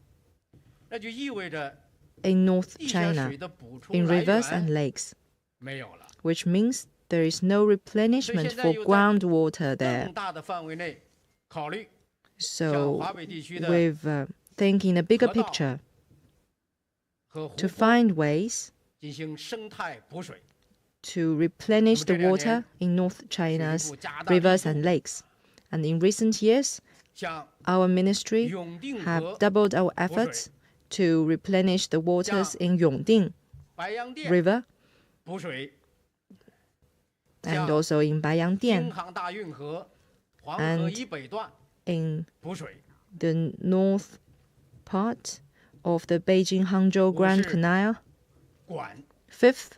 Speaker 4: 那就意味着
Speaker 3: in North
Speaker 4: 地下
Speaker 3: China
Speaker 4: 水的补充
Speaker 3: in
Speaker 4: 来
Speaker 3: rivers and
Speaker 4: 源
Speaker 3: lakes,
Speaker 4: 没有了。
Speaker 3: which means there is no replenishment for groundwater
Speaker 4: 更
Speaker 3: there.
Speaker 4: 大的范围内考虑
Speaker 3: So
Speaker 4: 华北地区的
Speaker 3: we've think in a bigger
Speaker 4: 河道
Speaker 3: picture
Speaker 4: 和湖
Speaker 3: to
Speaker 4: 泊
Speaker 3: find ways
Speaker 4: 进行生态补水。
Speaker 3: to replenish the
Speaker 4: 那么这2
Speaker 3: water
Speaker 4: 年
Speaker 3: in North
Speaker 4: 水利
Speaker 3: China's
Speaker 4: 部加大力
Speaker 3: rivers
Speaker 4: 度
Speaker 3: and lakes. And in recent years,
Speaker 4: 向
Speaker 3: our ministry
Speaker 4: 永定
Speaker 3: have
Speaker 4: 河、
Speaker 3: doubled our efforts to replenish the waters in Yongding
Speaker 4: 白洋淀
Speaker 3: River
Speaker 4: 补水，
Speaker 3: and
Speaker 4: 向
Speaker 3: also in 白洋
Speaker 4: 京
Speaker 3: 淀
Speaker 4: 杭大运河黄河
Speaker 3: and
Speaker 4: 以北段
Speaker 3: in
Speaker 4: 补水。
Speaker 3: the north part of the Beijing-Hangzhou Grand
Speaker 4: 是
Speaker 3: Canal.
Speaker 4: 管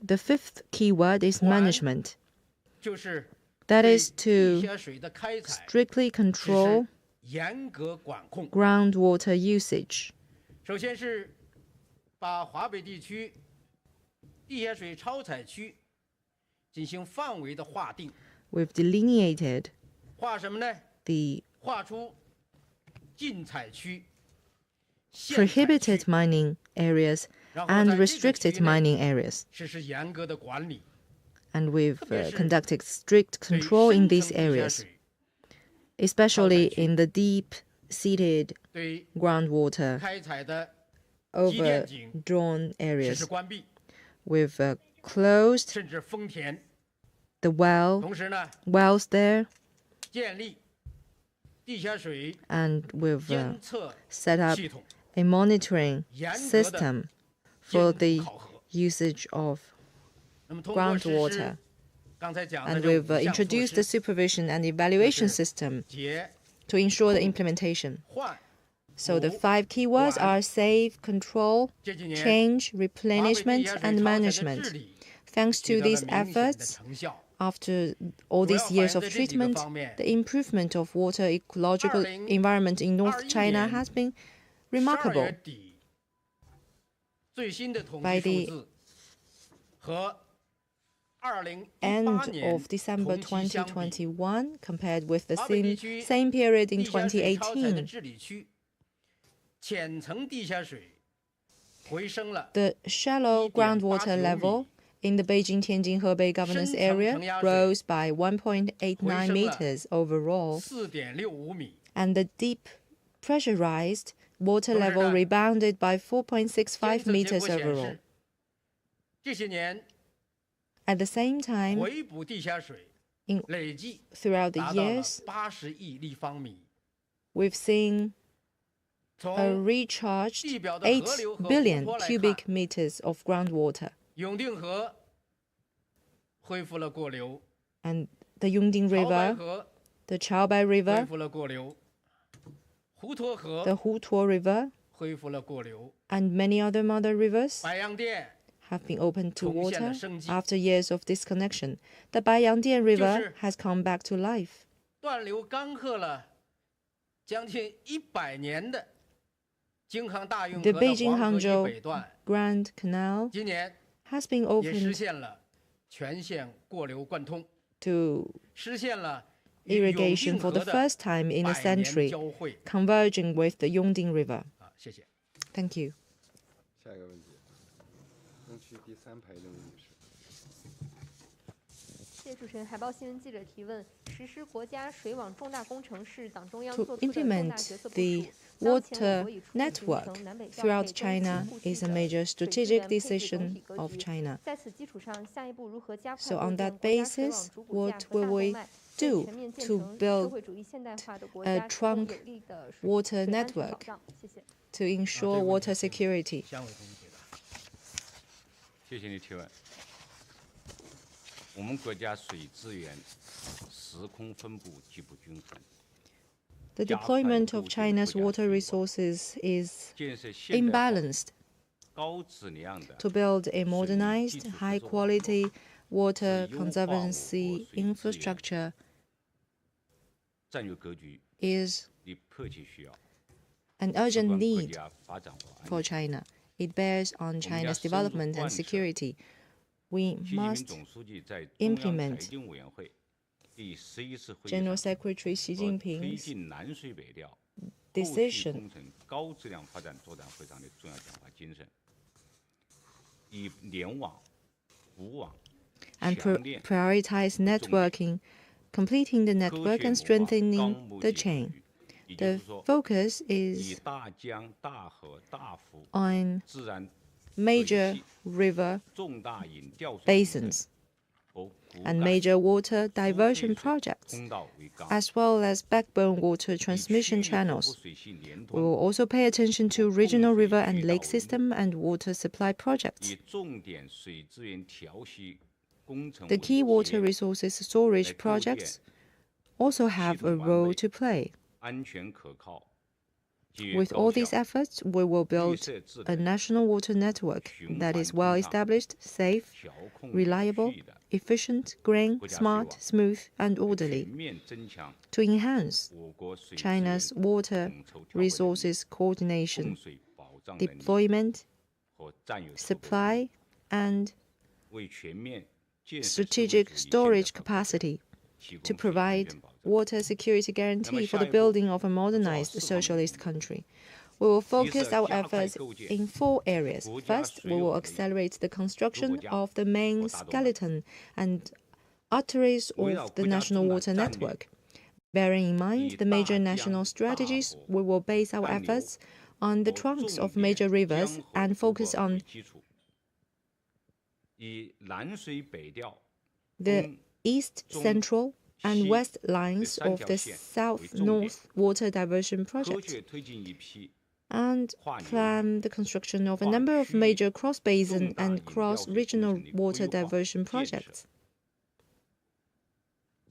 Speaker 3: The fifth key word is
Speaker 4: 管
Speaker 3: management.
Speaker 4: 就是
Speaker 3: That
Speaker 4: 对
Speaker 3: is
Speaker 4: 地
Speaker 3: to
Speaker 4: 下水的开采
Speaker 3: strictly
Speaker 4: 实
Speaker 3: control
Speaker 4: 施严格管控。
Speaker 3: groundwater usage.
Speaker 4: 首先是把华北地区地下水超采区进行范围的划定，
Speaker 3: We've delineated
Speaker 4: 划什么呢？
Speaker 3: the
Speaker 4: 划出禁采区、限采区
Speaker 3: prohibited mining areas
Speaker 4: 然后在
Speaker 3: and
Speaker 4: 这个区
Speaker 3: restricted
Speaker 4: 域内
Speaker 3: mining areas.
Speaker 4: 实施严格的管理，
Speaker 3: And we've
Speaker 4: 特别是
Speaker 3: conducted strict
Speaker 4: 对
Speaker 3: control in
Speaker 4: 深
Speaker 3: these
Speaker 4: 层地下
Speaker 3: areas,
Speaker 4: 水
Speaker 3: especially
Speaker 4: 超采区
Speaker 3: in the deep-seated
Speaker 4: 对
Speaker 3: groundwater
Speaker 4: 开采的
Speaker 3: overdrawn
Speaker 4: 实
Speaker 3: areas.
Speaker 4: 施关闭，
Speaker 3: We've closed
Speaker 4: 甚至封田。
Speaker 3: the wells
Speaker 4: 同时呢，
Speaker 3: there,
Speaker 4: 建立地下水
Speaker 3: and we've
Speaker 4: 监测
Speaker 3: set up
Speaker 4: 系统，
Speaker 3: a monitoring
Speaker 4: 严格的
Speaker 3: system for
Speaker 4: 监
Speaker 3: the
Speaker 4: 督考核。
Speaker 3: usage of
Speaker 4: 那么通过实施
Speaker 3: groundwater.
Speaker 4: 刚才讲的
Speaker 3: And
Speaker 4: 这
Speaker 3: we've
Speaker 4: 5项措
Speaker 3: introduced the
Speaker 4: 施，
Speaker 3: supervision and evaluation
Speaker 4: Yes.
Speaker 3: system
Speaker 4: 节
Speaker 3: to ensure the implementation.
Speaker 4: 换
Speaker 3: So the 5 keywords are save, control, change, replenishment, and management. Thanks to these efforts, after all these years of treatment, the improvement of water ecological environment in North China has been remarkable. By the end of December 2021, compared with the same period in 2018, the shallow groundwater level in the Beijing-Tianjin-Hebei governance area rose by 1.89 meters overall, and the deep pressurized water level rebounded by 4.65 meters overall. At the same time, throughout the years, we've seen a recharged 8 billion cubic meters of groundwater. And the Yongding River, the Chaobai River, the Hutuo River, and many other mother rivers have been opened to water after years of disconnection. The Baiyangdian River has come back to life. The Beijing-Hangzhou Grand Canal has been opened to irrigation for the first time in a century, converging with the Yongding River. Thank you.
Speaker 7: 谢主持人，海报新闻记者提问：实施国家水网重大工程是党中央
Speaker 3: To implement the water network throughout China is a major strategic decision of China. So on that basis, what will we do to build a trunk water network to ensure water security?
Speaker 2: 谢谢你提问。我们国家水资源时空分布极不均衡。
Speaker 3: The deployment of China's water resources is imbalanced. To build a modernized, high-quality water conservancy infrastructure is an urgent need for China. It bears on China's development and security. We must implement General Secretary Xi Jinping's decision and prioritize networking, completing the network and strengthening the chain. The focus is on major river basins and major water diversion projects, as well as backbone water transmission channels. We will also pay attention to regional river and lake system and water supply projects. The key water resources storage projects also have a role to play. With all these efforts, we will build a national water network that is well established, safe, reliable, efficient, green, smart, smooth, and orderly, to enhance China's water resources coordination, deployment, supply, and strategic storage capacity to provide water security guarantee for the building of a modernized socialist country. We will focus our efforts in 4 areas. First, we will accelerate the construction of the main skeleton and arteries of the national water network. Bearing in mind the major national strategies, we will base our efforts on the trunks of major rivers and focus on the east, central, and west lines of the south-north water diversion project, and plan the construction of a number of major cross-basin and cross-regional water diversion projects.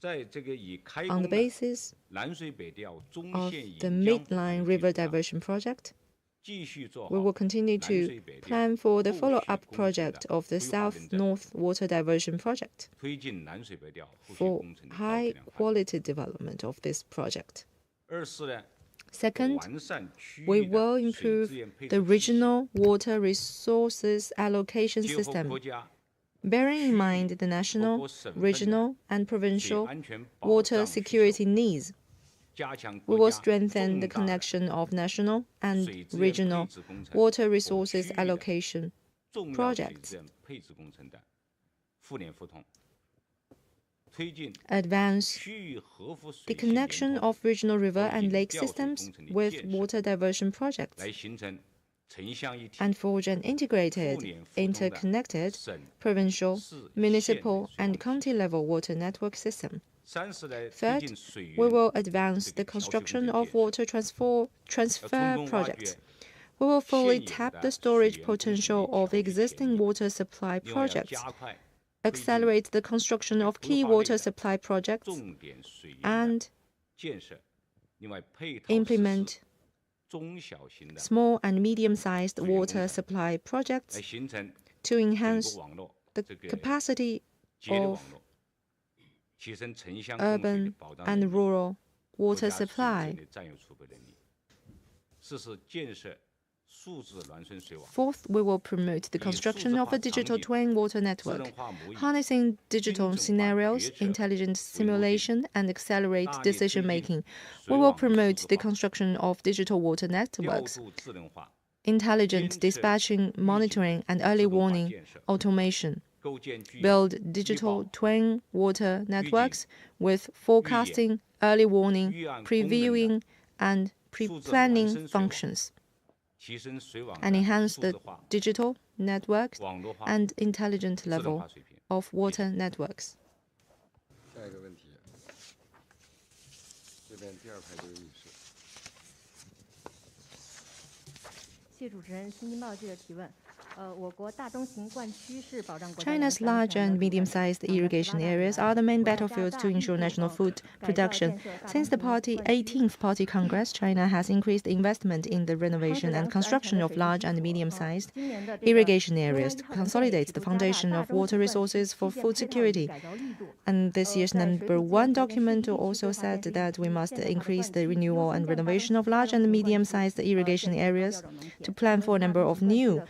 Speaker 3: On the basis of the Midline River Diversion Project, we will continue to plan for the follow-up project of the South-North Water Diversion Project for high-quality development of this project. Second, we will improve the regional water resources allocation system, bearing in mind the national, regional, and provincial water security needs. We will strengthen the connection of national and regional water resources allocation projects, advance the connection of regional river and lake systems with water diversion projects, and forge an integrated, interconnected, provincial, municipal, and county-level water network system. Third, we will advance the construction of water transfer projects. We will fully tap the storage potential of existing water supply projects, accelerate the construction of key water supply projects, and implement small and medium-sized water supply projects to enhance the capacity of urban and rural water supply. Fourth, we will promote the construction of a digital twin water network, harnessing digital scenarios, intelligent simulation, and accelerate decision-making. We will promote the construction of digital water networks, intelligent dispatching, monitoring, and early warning automation. Build digital twin water networks with forecasting, early warning, previewing, and pre-planning functions, and enhance the digital network and intelligent level of water networks.
Speaker 8: 下一个问题，这边第二排这位女士。
Speaker 9: 谢主持人，新京报记者提问。
Speaker 3: China's large and medium-sized irrigation areas are the main battlefields to ensure national food production. Since the 18th Party Congress, China has increased investment in the renovation and construction of large and medium-sized irrigation areas to consolidate the foundation of water resources for food security. And this year's #1 document also said that we must increase the renewal and renovation of large and medium-sized irrigation areas to plan for a number of new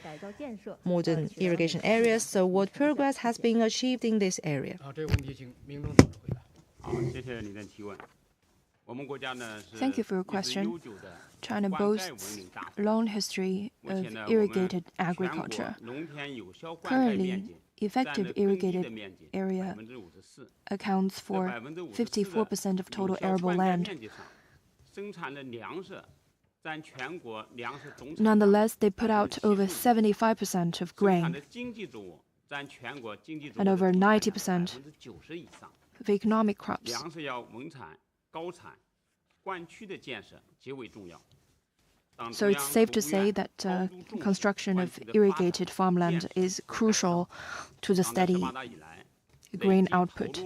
Speaker 3: modern irrigation areas. So what progress has been achieved in this area?
Speaker 1: Thank you for your question. China boasts a long history of irrigated agriculture. Currently, effective irrigated area accounts for 54% of total arable land. Nonetheless, they put out over 75% of grain and over 90% of economic crops. So it's safe to say that construction of irrigated farmland is crucial to the steady grain output.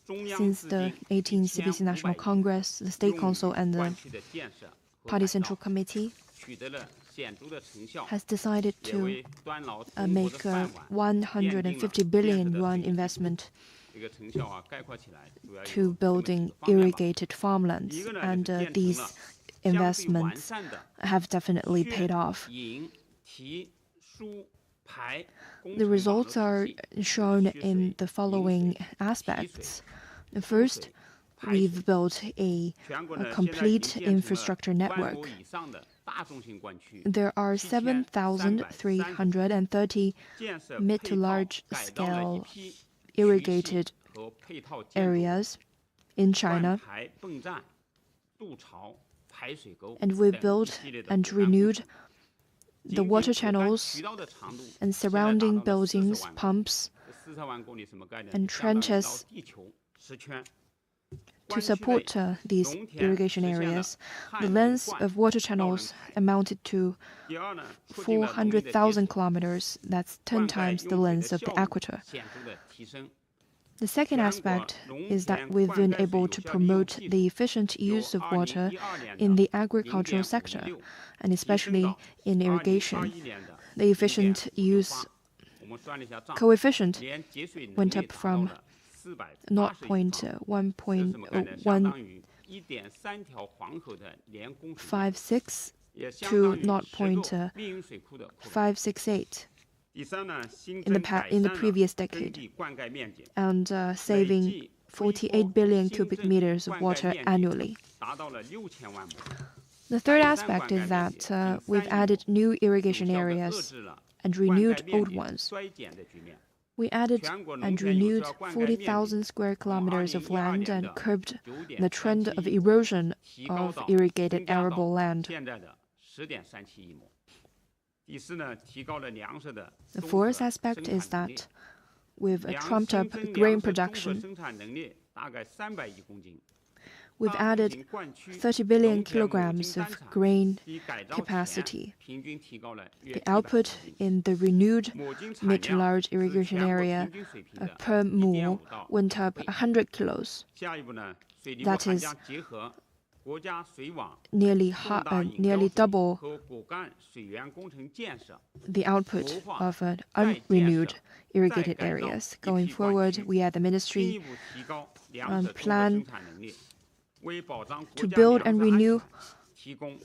Speaker 1: Since the 18th CPC National Congress, the State Council and the Party Central Committee has decided to make a 150 billion yuan investment to building irrigated farmlands, and these investments have definitely paid off. The results are shown in the following aspects. First, we've built a complete infrastructure network. There are 7,330 mid to large scale irrigated areas in China, and we built and renewed the water channels and surrounding buildings, pumps, and trenches to support these irrigation areas. The length of water channels amounted to 400,000 kilometers. That's 10 times the length of the equator. The second aspect is that we've been able to promote the efficient use of water in the agricultural sector, and especially in irrigation. The efficient use coefficient went up from 0.156 to 0.568 in the previous decade, and saving 48 billion cubic meters of water annually. The third aspect is that we've added new irrigation areas and renewed old ones. We added and renewed 40,000 square kilometers of land and curbed the trend of erosion of irrigated arable land. The fourth aspect is that we've trumped up grain production. We've added 30 billion kilograms of grain capacity. The output in the renewed mid to large irrigation area per mu went up 100 kilos. That is nearly double the output of unrenewed irrigated areas. Going forward, we at the ministry plan to build and renew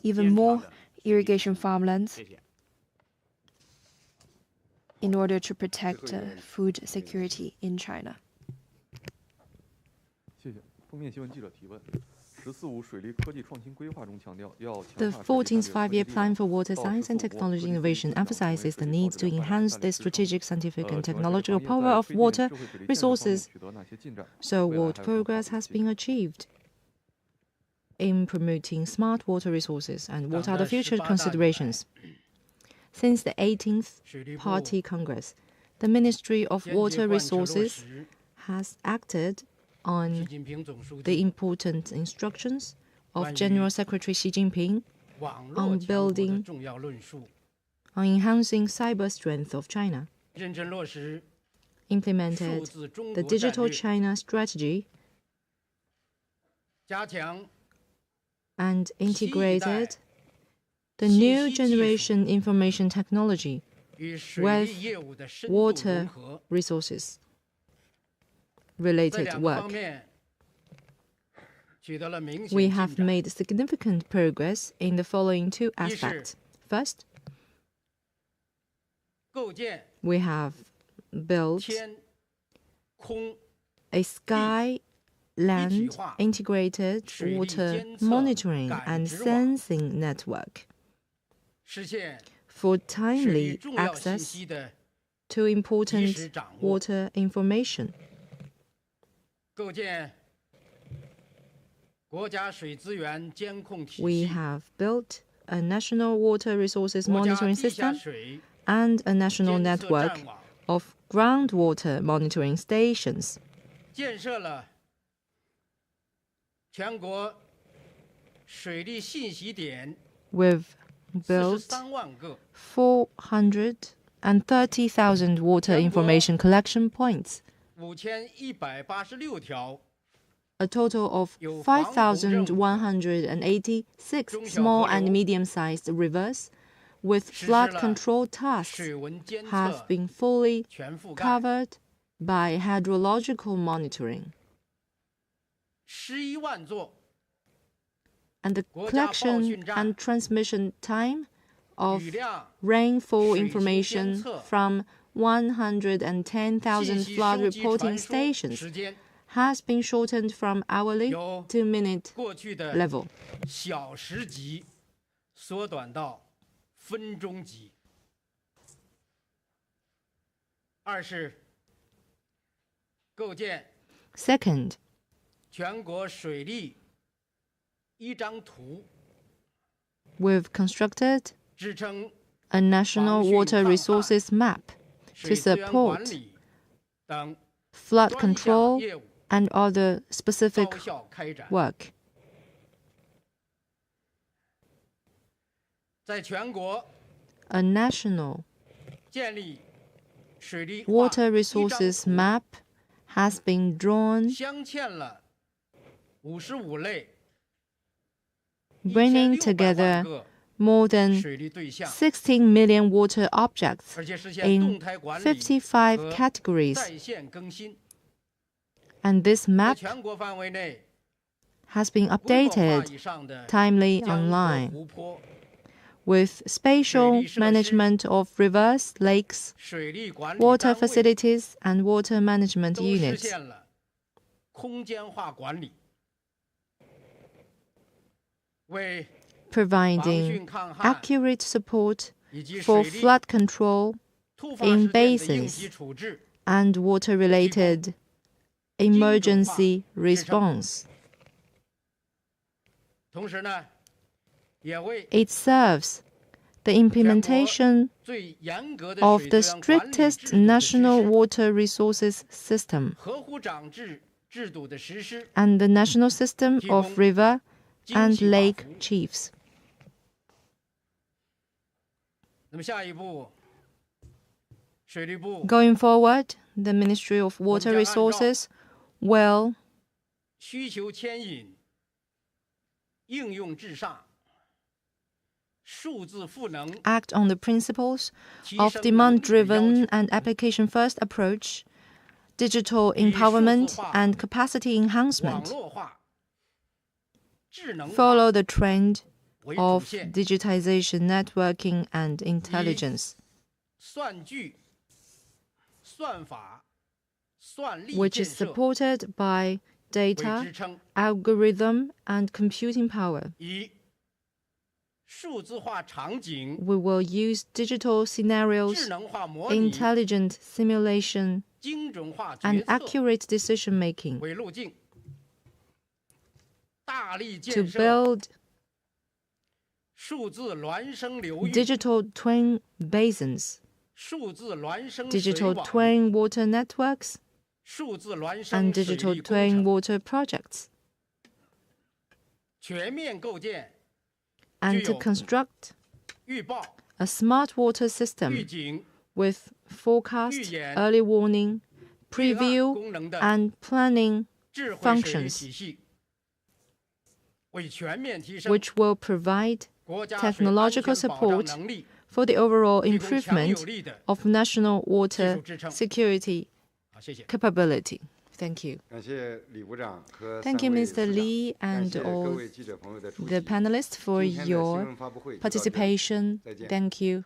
Speaker 1: even more irrigation farmlands in order to protect food security in China.
Speaker 3: The 14th Five-Year Plan for Water Science and Technology Innovation emphasizes the need to enhance the strategic, scientific, and technological power of water resources. So, what progress has been achieved in promoting smart water resources, and what are the future considerations? Since the 18th Party Congress, the Ministry of Water Resources has acted on the important instructions of General Secretary Xi Jinping on enhancing cyber strength of China, implemented the Digital China strategy, and integrated the new generation information technology with water resources related work. We have made significant progress in the following two aspects. First, we have built a sky-land integrated water monitoring and sensing network for timely access to important water information. We have built a national water resources monitoring system and a national network of groundwater monitoring stations. We've built 430,000 water information collection points. A total of 5,186 small and medium-sized rivers with flood control tasks have been fully covered by hydrological monitoring. And the collection and transmission time of rainfall information from 110,000 flood reporting stations has been shortened from hourly to minute level. Second, we've constructed a national water resources map to support flood control and other specific work. A national water resources map has been drawn,
Speaker 4: 镶嵌了55类
Speaker 3: bringing
Speaker 4: 1600万
Speaker 3: together
Speaker 4: 个
Speaker 3: more than
Speaker 4: 水利对象，
Speaker 3: 16 million water objects
Speaker 4: 而且实现
Speaker 3: in
Speaker 4: 动态管理
Speaker 3: 55
Speaker 4: 和
Speaker 3: categories.
Speaker 4: 在线更新。
Speaker 3: And this
Speaker 4: 在
Speaker 3: map
Speaker 4: 全国范围内，
Speaker 3: has been
Speaker 4: 规模化
Speaker 3: updated
Speaker 4: 以上的
Speaker 3: timely
Speaker 4: 江河
Speaker 3: online
Speaker 4: 湖泊、
Speaker 3: with spatial
Speaker 4: 水利设施
Speaker 3: management of rivers, lakes,
Speaker 4: 水利管理
Speaker 3: water
Speaker 4: 单位
Speaker 3: facilities, and water management
Speaker 4: 都实
Speaker 3: units,
Speaker 4: 现了空间化管理，为 防
Speaker 3: providing
Speaker 4: 汛抗旱
Speaker 3: accurate support
Speaker 4: 以及
Speaker 3: for
Speaker 4: 水利
Speaker 3: flood control
Speaker 4: 突发
Speaker 3: in
Speaker 4: 事件的应急
Speaker 3: basins
Speaker 4: 处置，
Speaker 3: and water-related emergency response.
Speaker 4: 同时呢，也为
Speaker 3: It serves the implementation
Speaker 4: 最严格的
Speaker 3: of
Speaker 4: 水
Speaker 3: the
Speaker 4: 资源管理
Speaker 3: strictest
Speaker 4: 制度的实
Speaker 3: national
Speaker 4: 施，
Speaker 3: water resources system
Speaker 4: 合乎长制度的实施，
Speaker 3: and the national system of river
Speaker 4: 精
Speaker 3: and
Speaker 4: 细化
Speaker 3: lake
Speaker 4: 服务。
Speaker 3: chiefs.
Speaker 4: 那么下一步，水利部
Speaker 3: Going forward, the Ministry of Water
Speaker 4: 我们将按照
Speaker 3: Resources will
Speaker 4: 需求牵引、应用至上、数字赋能，
Speaker 3: act on the principles
Speaker 4: 提
Speaker 3: of
Speaker 4: 升能力的要
Speaker 3: demand-driven
Speaker 4: 求，
Speaker 3: and application-first approach, digital
Speaker 4: 以数字
Speaker 3: empowerment
Speaker 4: 化、
Speaker 3: and capacity
Speaker 4: 网
Speaker 3: enhancement.
Speaker 4: 络化、智能化
Speaker 3: Follow the trend
Speaker 4: 为主
Speaker 3: of
Speaker 4: 线，
Speaker 3: digitization, networking, and intelligence,
Speaker 4: 算据、算法、算力
Speaker 3: which
Speaker 4: 建
Speaker 3: is
Speaker 4: 设
Speaker 3: supported by
Speaker 4: 为
Speaker 3: data,
Speaker 4: 支撑，
Speaker 3: algorithm, and computing power.
Speaker 4: 以数字化场景、
Speaker 3: We will use digital
Speaker 4: 智
Speaker 3: scenarios,
Speaker 4: 能化模拟、
Speaker 3: intelligent simulation,
Speaker 4: 精准化
Speaker 3: and
Speaker 4: 决策
Speaker 3: accurate decision making
Speaker 4: 为路径，大力
Speaker 3: to
Speaker 4: 建设
Speaker 3: build
Speaker 4: 数字孪生流域、
Speaker 3: digital twin basins,
Speaker 4: 数字孪生水
Speaker 3: digital
Speaker 4: 网、
Speaker 3: twin water networks,
Speaker 4: 数字孪
Speaker 3: and
Speaker 4: 生水
Speaker 3: digital
Speaker 4: 利工
Speaker 3: twin
Speaker 4: 程，
Speaker 3: water projects,
Speaker 4: 全面构建
Speaker 3: and to
Speaker 4: 具有
Speaker 3: construct
Speaker 4: 预报、
Speaker 3: a smart water
Speaker 4: 预
Speaker 3: system
Speaker 4: 警、
Speaker 3: with forecast,
Speaker 4: 预演、
Speaker 3: early warning,
Speaker 4: 预案
Speaker 3: preview,
Speaker 4: 功能的
Speaker 3: and planning
Speaker 4: 智慧水利
Speaker 3: functions,
Speaker 4: 体系，为全面提升
Speaker 3: which will provide
Speaker 4: 国家水安全
Speaker 3: technological
Speaker 4: 保障
Speaker 3: support
Speaker 4: 能力，
Speaker 3: for the overall
Speaker 4: 提供强有
Speaker 3: improvement
Speaker 4: 力的
Speaker 3: of national
Speaker 4: 技
Speaker 3: water
Speaker 4: 术支撑。
Speaker 3: security
Speaker 4: 好，谢谢。
Speaker 3: capability. Thank you.
Speaker 8: 感谢李部长和
Speaker 3: Thank you,
Speaker 8: 3位
Speaker 3: Mr.
Speaker 8: 司长
Speaker 3: Li
Speaker 8: 感
Speaker 3: and
Speaker 8: 谢各
Speaker 3: all
Speaker 8: 位记者朋友的出席。
Speaker 3: the panelists for
Speaker 8: 今天的新
Speaker 3: your
Speaker 8: 闻发布会就到这里，
Speaker 3: participation.
Speaker 8: 再见。
Speaker 3: Thank you.